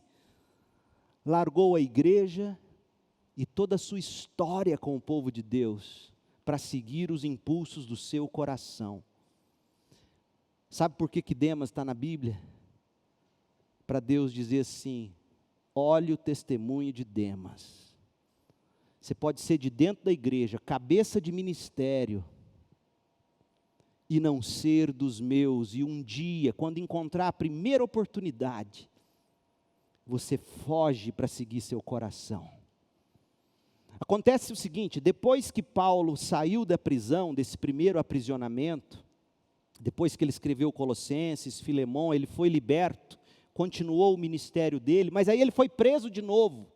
largou a igreja e toda a sua história com o povo de Deus, para seguir os impulsos do seu coração. Sabe por que Demas está na Bíblia? Para Deus dizer assim: olhe o testemunho de Demas. Você pode ser de dentro da igreja, cabeça de ministério, e não ser dos meus, e um dia, quando encontrar a primeira oportunidade, você foge para seguir seu coração. Acontece o seguinte: depois que Paulo saiu da prisão, desse primeiro aprisionamento, depois que ele escreveu Colossenses, Filemão, ele foi liberto, continuou o ministério dele, mas aí ele foi preso de novo.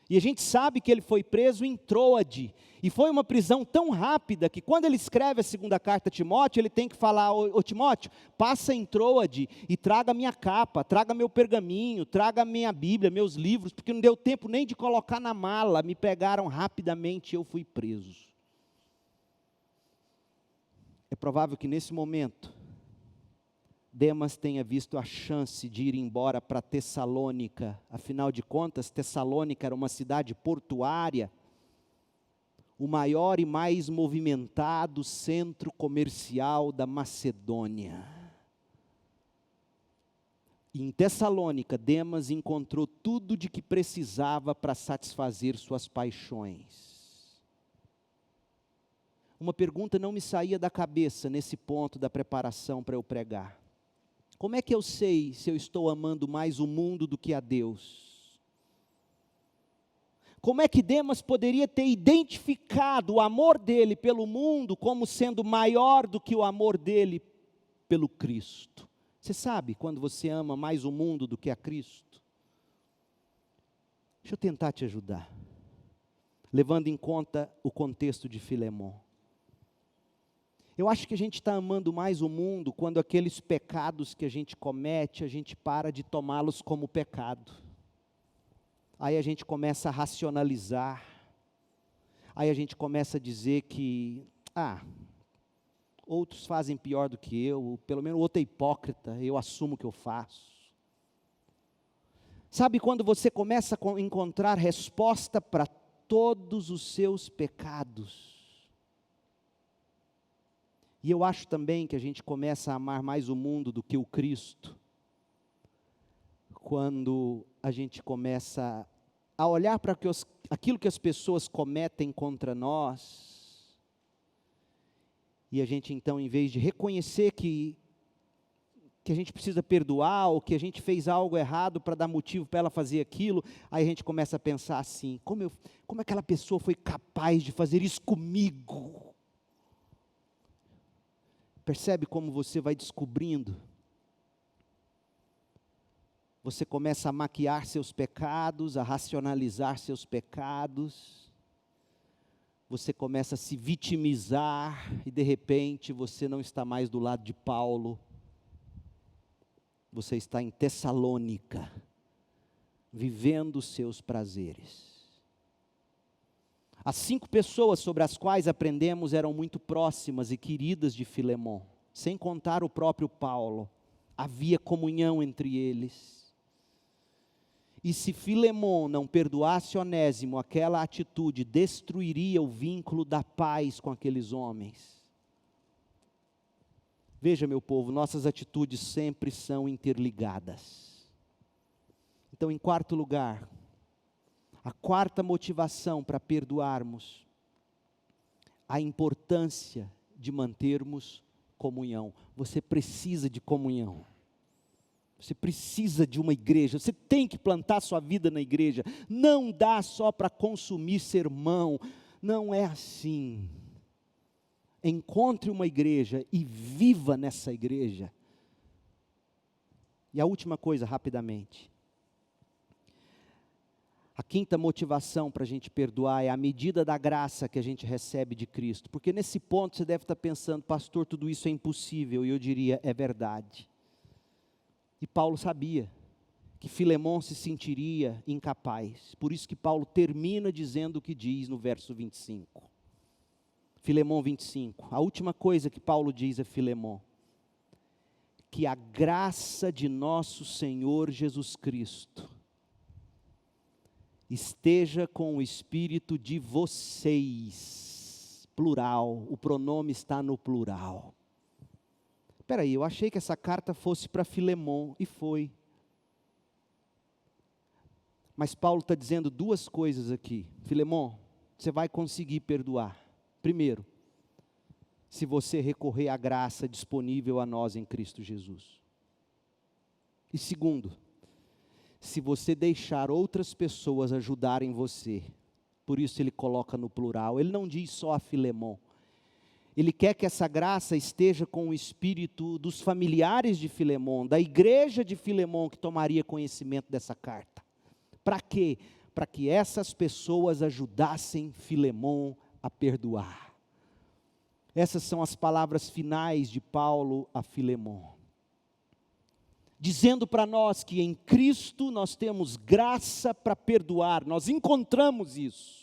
E a gente sabe que ele foi preso em Troade, e foi uma prisão tão rápida, que quando ele escreve a segunda carta a Timóteo, ele tem que falar: ô Timóteo, passa em Troade e traga minha capa, traga meu pergaminho, traga minha Bíblia, meus livros, porque não deu tempo nem de colocar na mala, me pegaram rapidamente e eu fui preso. É provável que nesse momento, Demas tenha visto a chance de ir embora para Tessalônica. Afinal de contas, Tessalônica era uma cidade portuária, o maior e mais movimentado centro comercial da Macedônia. E em Tessalônica, Demas encontrou tudo de que precisava para satisfazer suas paixões. Uma pergunta não me saía da cabeça nesse ponto da preparação para eu pregar. Como é que eu sei se eu estou amando mais o mundo do que a Deus? Como é que Demas poderia ter identificado o amor dele pelo mundo como sendo maior do que o amor dele pelo Cristo? Você sabe quando você ama mais o mundo do que a Cristo? Deixa eu tentar te ajudar, levando em conta o contexto de Filemão. Eu acho que a gente está amando mais o mundo quando aqueles pecados que a gente comete, a gente para de tomá-los como pecado. Aí a gente começa a racionalizar. Aí a gente começa a dizer que, outros fazem pior do que eu, pelo menos o outro é hipócrita, eu assumo que eu faço. Sabe quando você começa a encontrar resposta para todos os seus pecados? E eu acho também que a gente começa a amar mais o mundo do que o Cristo, quando a gente começa a olhar para aquilo que as pessoas cometem contra nós, e a gente então, em vez de reconhecer que a gente precisa perdoar, ou que a gente fez algo errado para dar motivo para ela fazer aquilo, aí a gente começa a pensar assim: como aquela pessoa foi capaz de fazer isso comigo? Percebe como você vai descobrindo? Você começa a maquiar seus pecados, a racionalizar seus pecados. Você começa a se vitimizar e de repente você não está mais do lado de Paulo. Você está em Tessalônica, vivendo os seus prazeres. As 5 pessoas sobre as quais aprendemos eram muito próximas e queridas de Filemão, sem contar o próprio Paulo. Havia comunhão entre eles. E se Filemão não perdoasse Onésimo, aquela atitude destruiria o vínculo da paz com aqueles homens. Veja, meu povo, nossas atitudes sempre são interligadas. Então, em quarto lugar, a quarta motivação para perdoarmos, a importância de mantermos comunhão. Você precisa de comunhão. Você precisa de uma igreja. Você tem que plantar sua vida na igreja. Não dá só para consumir sermão. Não é assim. encontre uma igreja e viva nessa igreja. E a última coisa, rapidamente. A quinta motivação para a gente perdoar é a medida da graça que a gente recebe de Cristo. Porque nesse ponto você deve estar pensando, pastor, tudo isso é impossível. E eu diria, é verdade. E Paulo sabia que Filemon se sentiria incapaz. Por isso que Paulo termina dizendo o que diz no verso 25. Filemon 25. A última coisa que Paulo diz a Filemon: que a graça de nosso Senhor Jesus Cristo esteja com o espírito de vocês. Plural, o pronome está no plural. Espera aí, eu achei que essa carta fosse para Filemon, e foi. Mas Paulo está dizendo duas coisas aqui. Filemon, você vai conseguir perdoar. Primeiro, se você recorrer à graça disponível a nós em Cristo Jesus. E segundo, se você deixar outras pessoas ajudarem você. Por isso ele coloca no plural, ele não diz só a Filemon. Ele quer que essa graça esteja com o espírito dos familiares de Filemon, da igreja de Filemon que tomaria conhecimento dessa carta. Para quê? Para que essas pessoas ajudassem Filemon a perdoar. Essas são as palavras finais de Paulo a Filemon. Dizendo para nós que em Cristo nós temos graça para perdoar, nós encontramos isso.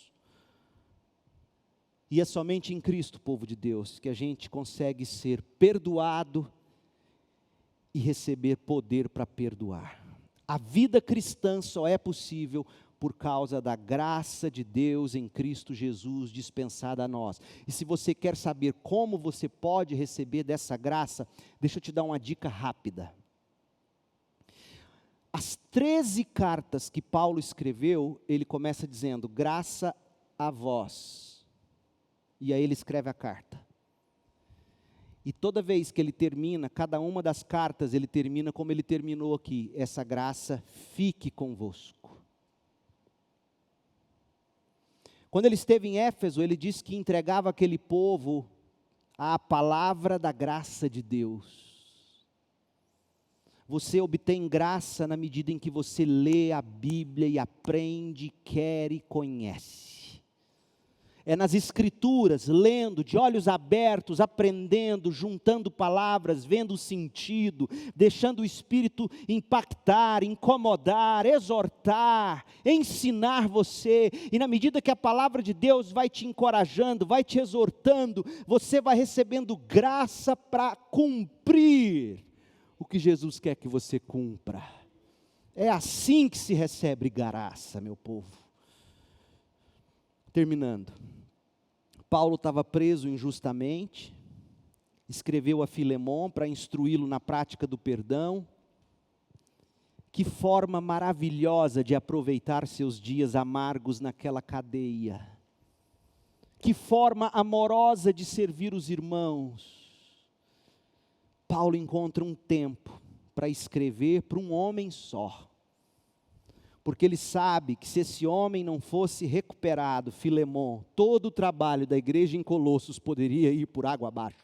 E é somente em Cristo, povo de Deus, que a gente consegue ser perdoado e receber poder para perdoar. A vida cristã só é possível por causa da graça de Deus em Cristo Jesus dispensada a nós. E se você quer saber como você pode receber dessa graça, deixa eu te dar uma dica rápida. As 13 cartas que Paulo escreveu, ele começa dizendo, graça a vós. E aí ele escreve a carta. E toda vez que ele termina, cada uma das cartas, ele termina como ele terminou aqui. Essa graça fique convosco. Quando ele esteve em Éfeso, ele disse que entregava aquele povo à palavra da graça de Deus. Você obtém graça na medida em que você lê a Bíblia e aprende, quer e conhece. É nas Escrituras, lendo, de olhos abertos, aprendendo, juntando palavras, vendo o sentido, deixando o Espírito impactar, incomodar, exortar, ensinar você. E na medida que a palavra de Deus vai te encorajando, vai te exortando, você vai recebendo graça para cumprir o que Jesus quer que você cumpra. É assim que se recebe graça, meu povo. Terminando. Paulo estava preso injustamente, escreveu a Filemon para instruí-lo na prática do perdão. Que forma maravilhosa de aproveitar seus dias amargos naquela cadeia. Que forma amorosa de servir os irmãos. Paulo encontra um tempo para escrever para um homem só. Porque ele sabe que se esse homem não fosse recuperado, Filemon, todo o trabalho da igreja em Colossos poderia ir por água abaixo.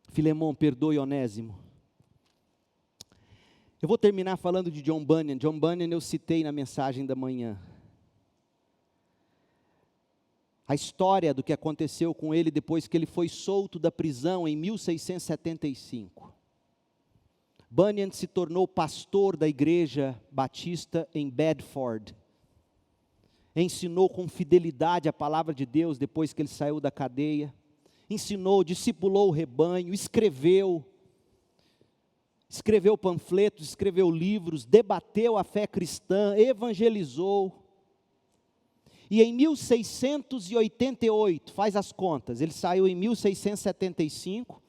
Filemon, perdoe Onésimo. Eu vou terminar falando de John Bunyan. John Bunyan eu citei na mensagem da manhã. A história do que aconteceu com ele depois que ele foi solto da prisão em 1675. Bunyan se tornou pastor da igreja batista em Bedford. Ensinou com fidelidade a palavra de Deus depois que ele saiu da cadeia. Ensinou, discipulou o rebanho, escreveu panfletos, escreveu livros, debateu a fé cristã, evangelizou. E em 1688, faz as contas, ele saiu em 1675,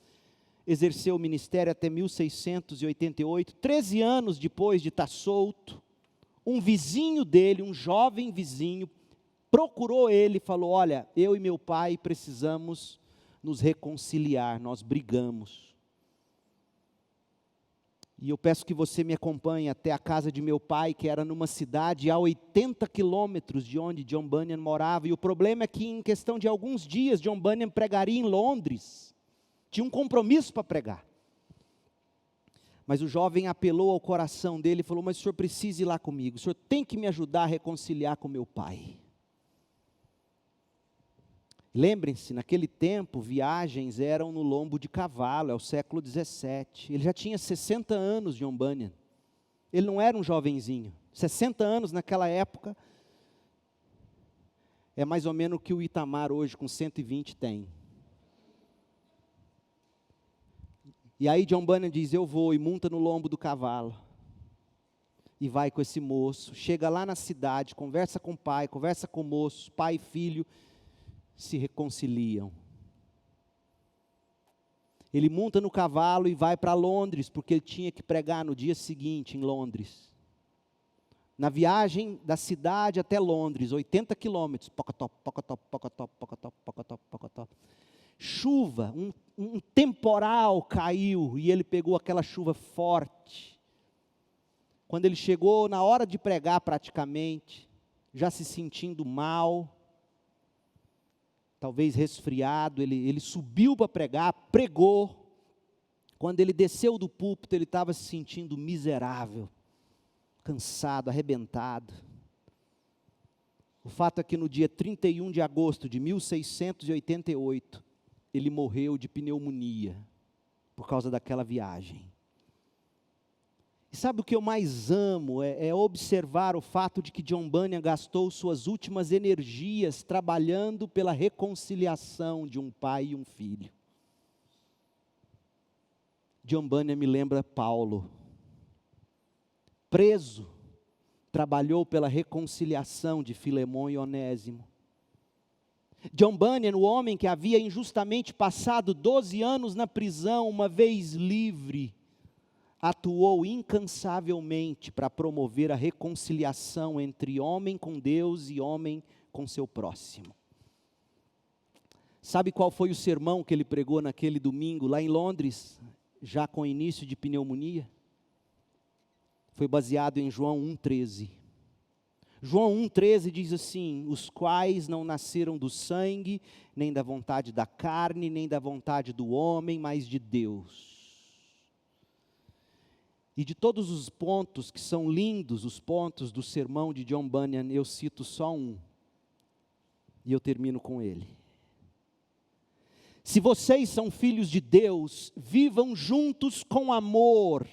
exerceu o ministério até 1688, 13 anos depois de estar solto, um vizinho dele, um jovem vizinho, procurou ele e falou, olha, eu e meu pai precisamos nos reconciliar, nós brigamos. E eu peço que você me acompanhe até a casa de meu pai, que era numa cidade a 80 quilômetros de onde John Bunyan morava. E o problema é que em questão de alguns dias, John Bunyan pregaria em Londres. Tinha um compromisso para pregar. Mas o jovem apelou ao coração dele e falou: mas o senhor precisa ir lá comigo, o senhor tem que me ajudar a reconciliar com meu pai. Lembrem-se, naquele tempo, viagens eram no lombo de cavalo, é o século 17. Ele já tinha 60 anos, John Bunyan. Ele não era um jovenzinho. 60 anos naquela época, é mais ou menos o que o Itamar hoje, com 120, tem. E aí John Bunyan diz: eu vou, e monta no lombo do cavalo. E vai com esse moço, chega lá na cidade, conversa com o pai, conversa com o moço, pai e filho, se reconciliam. Ele monta no cavalo e vai para Londres, porque ele tinha que pregar no dia seguinte em Londres. Na viagem da cidade até Londres, 80 quilômetros, pocotó, pocotó, pocotó, pocotó, pocotó, pocotó. Chuva, um temporal caiu, e ele pegou aquela chuva forte. Quando ele chegou na hora de pregar praticamente, já se sentindo mal, talvez resfriado, ele subiu para pregar, pregou. Quando ele desceu do púlpito, ele estava se sentindo miserável, cansado, arrebentado. O fato é que no dia 31 de agosto de 1688, ele morreu de pneumonia, por causa daquela viagem. E sabe o que eu mais amo? É observar o fato de que John Bunyan gastou suas últimas energias trabalhando pela reconciliação de um pai e um filho. John Bunyan me lembra Paulo. Preso, trabalhou pela reconciliação de Filemon e Onésimo. John Bunyan, o homem que havia injustamente passado 12 anos na prisão, uma vez livre, atuou incansavelmente para promover a reconciliação entre homem com Deus e homem com seu próximo. Sabe qual foi o sermão que ele pregou naquele domingo lá em Londres, já com início de pneumonia? Foi baseado em João 1,13. João 1,13 diz assim: os quais não nasceram do sangue, nem da vontade da carne, nem da vontade do homem, mas de Deus. E de todos os pontos que são lindos, os pontos do sermão de John Bunyan, eu cito só um. E eu termino com ele. Se vocês são filhos de Deus, vivam juntos com amor.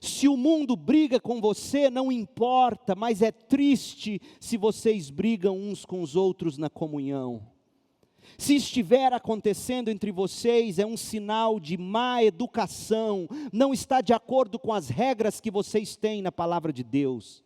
Se o mundo briga com você, não importa, mas é triste se vocês brigam uns com os outros na comunhão. Se estiver acontecendo entre vocês, é um sinal de má educação, não está de acordo com as regras que vocês têm na palavra de Deus.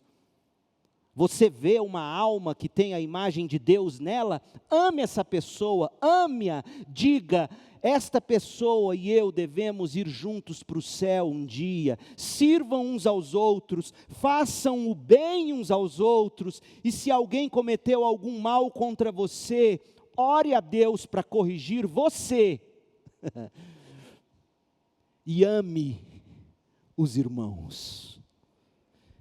Você vê uma alma que tem a imagem de Deus nela, ame essa pessoa, ame-a, diga: esta pessoa e eu devemos ir juntos para o céu um dia, sirvam uns aos outros, façam o bem uns aos outros, e se alguém cometeu algum mal contra você, ore a Deus para corrigir você, e ame os irmãos.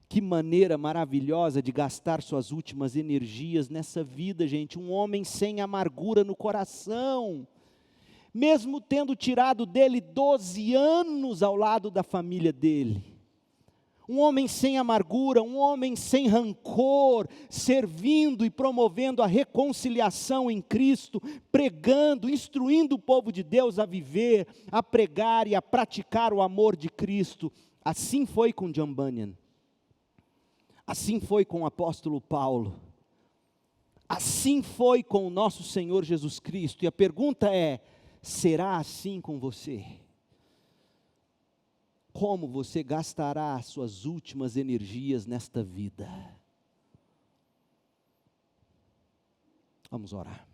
Que maneira maravilhosa de gastar suas últimas energias nessa vida, gente. Um homem sem amargura no coração, mesmo tendo tirado dele 12 anos ao lado da família dele. Um homem sem amargura, um homem sem rancor, servindo e promovendo a reconciliação em Cristo, pregando, instruindo o povo de Deus a viver, a pregar e a praticar o amor de Cristo. Assim foi com John Bunyan. Assim foi com o apóstolo Paulo. Assim foi com o nosso Senhor Jesus Cristo. E a pergunta é: será assim com você? Como você gastará suas últimas energias nesta vida? Vamos orar.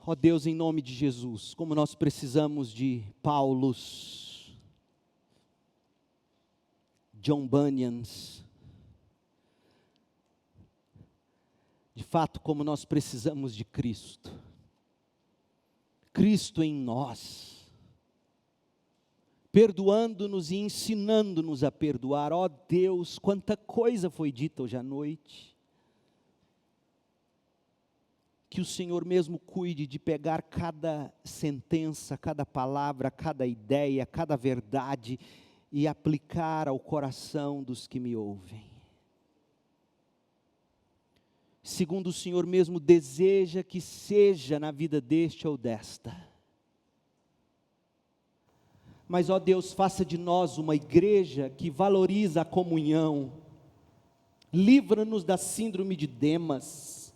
Ó Deus, em nome de Jesus, como nós precisamos de Paulos, John Bunyans, de fato, como nós precisamos de Cristo. Cristo em nós. perdoando-nos e ensinando-nos a perdoar. Ó Deus, quanta coisa foi dita hoje à noite. Que o Senhor mesmo cuide de pegar cada sentença, cada palavra, cada ideia, cada verdade e aplicar ao coração dos que me ouvem. Segundo o Senhor mesmo deseja que seja na vida deste ou desta. Mas, ó Deus, faça de nós uma igreja que valoriza a comunhão. Livra-nos da síndrome de Demas.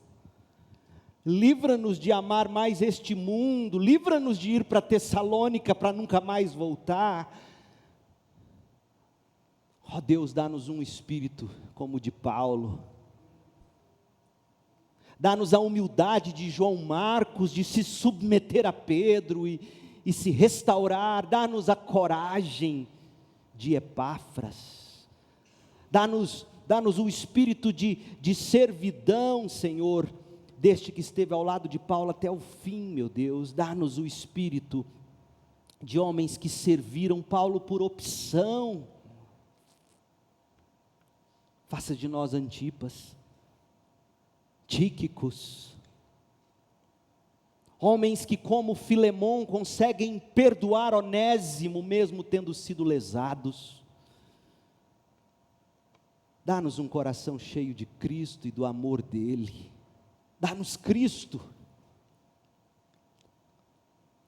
Livra-nos de amar mais este mundo. Livra-nos de ir para Tessalônica para nunca mais voltar. Ó Deus, dá-nos um espírito como o de Paulo. Dá-nos a humildade de João Marcos, de se submeter a Pedro e se restaurar. Dá-nos a coragem de Epáfras. Dá-nos o espírito de servidão, Senhor, deste que esteve ao lado de Paulo até o fim, meu Deus. Dá-nos o espírito de homens que serviram Paulo por opção. Faça de nós Antipas, Tíquicos, homens que como Filemon conseguem perdoar Onésimo mesmo tendo sido lesados. Dá-nos um coração cheio de Cristo e do amor dele. Dá-nos Cristo.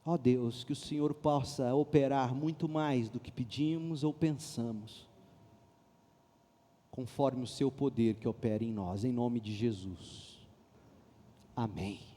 Ó Deus, que o Senhor possa operar muito mais do que pedimos ou pensamos, conforme o seu poder que opera em nós, em nome de Jesus. Amém.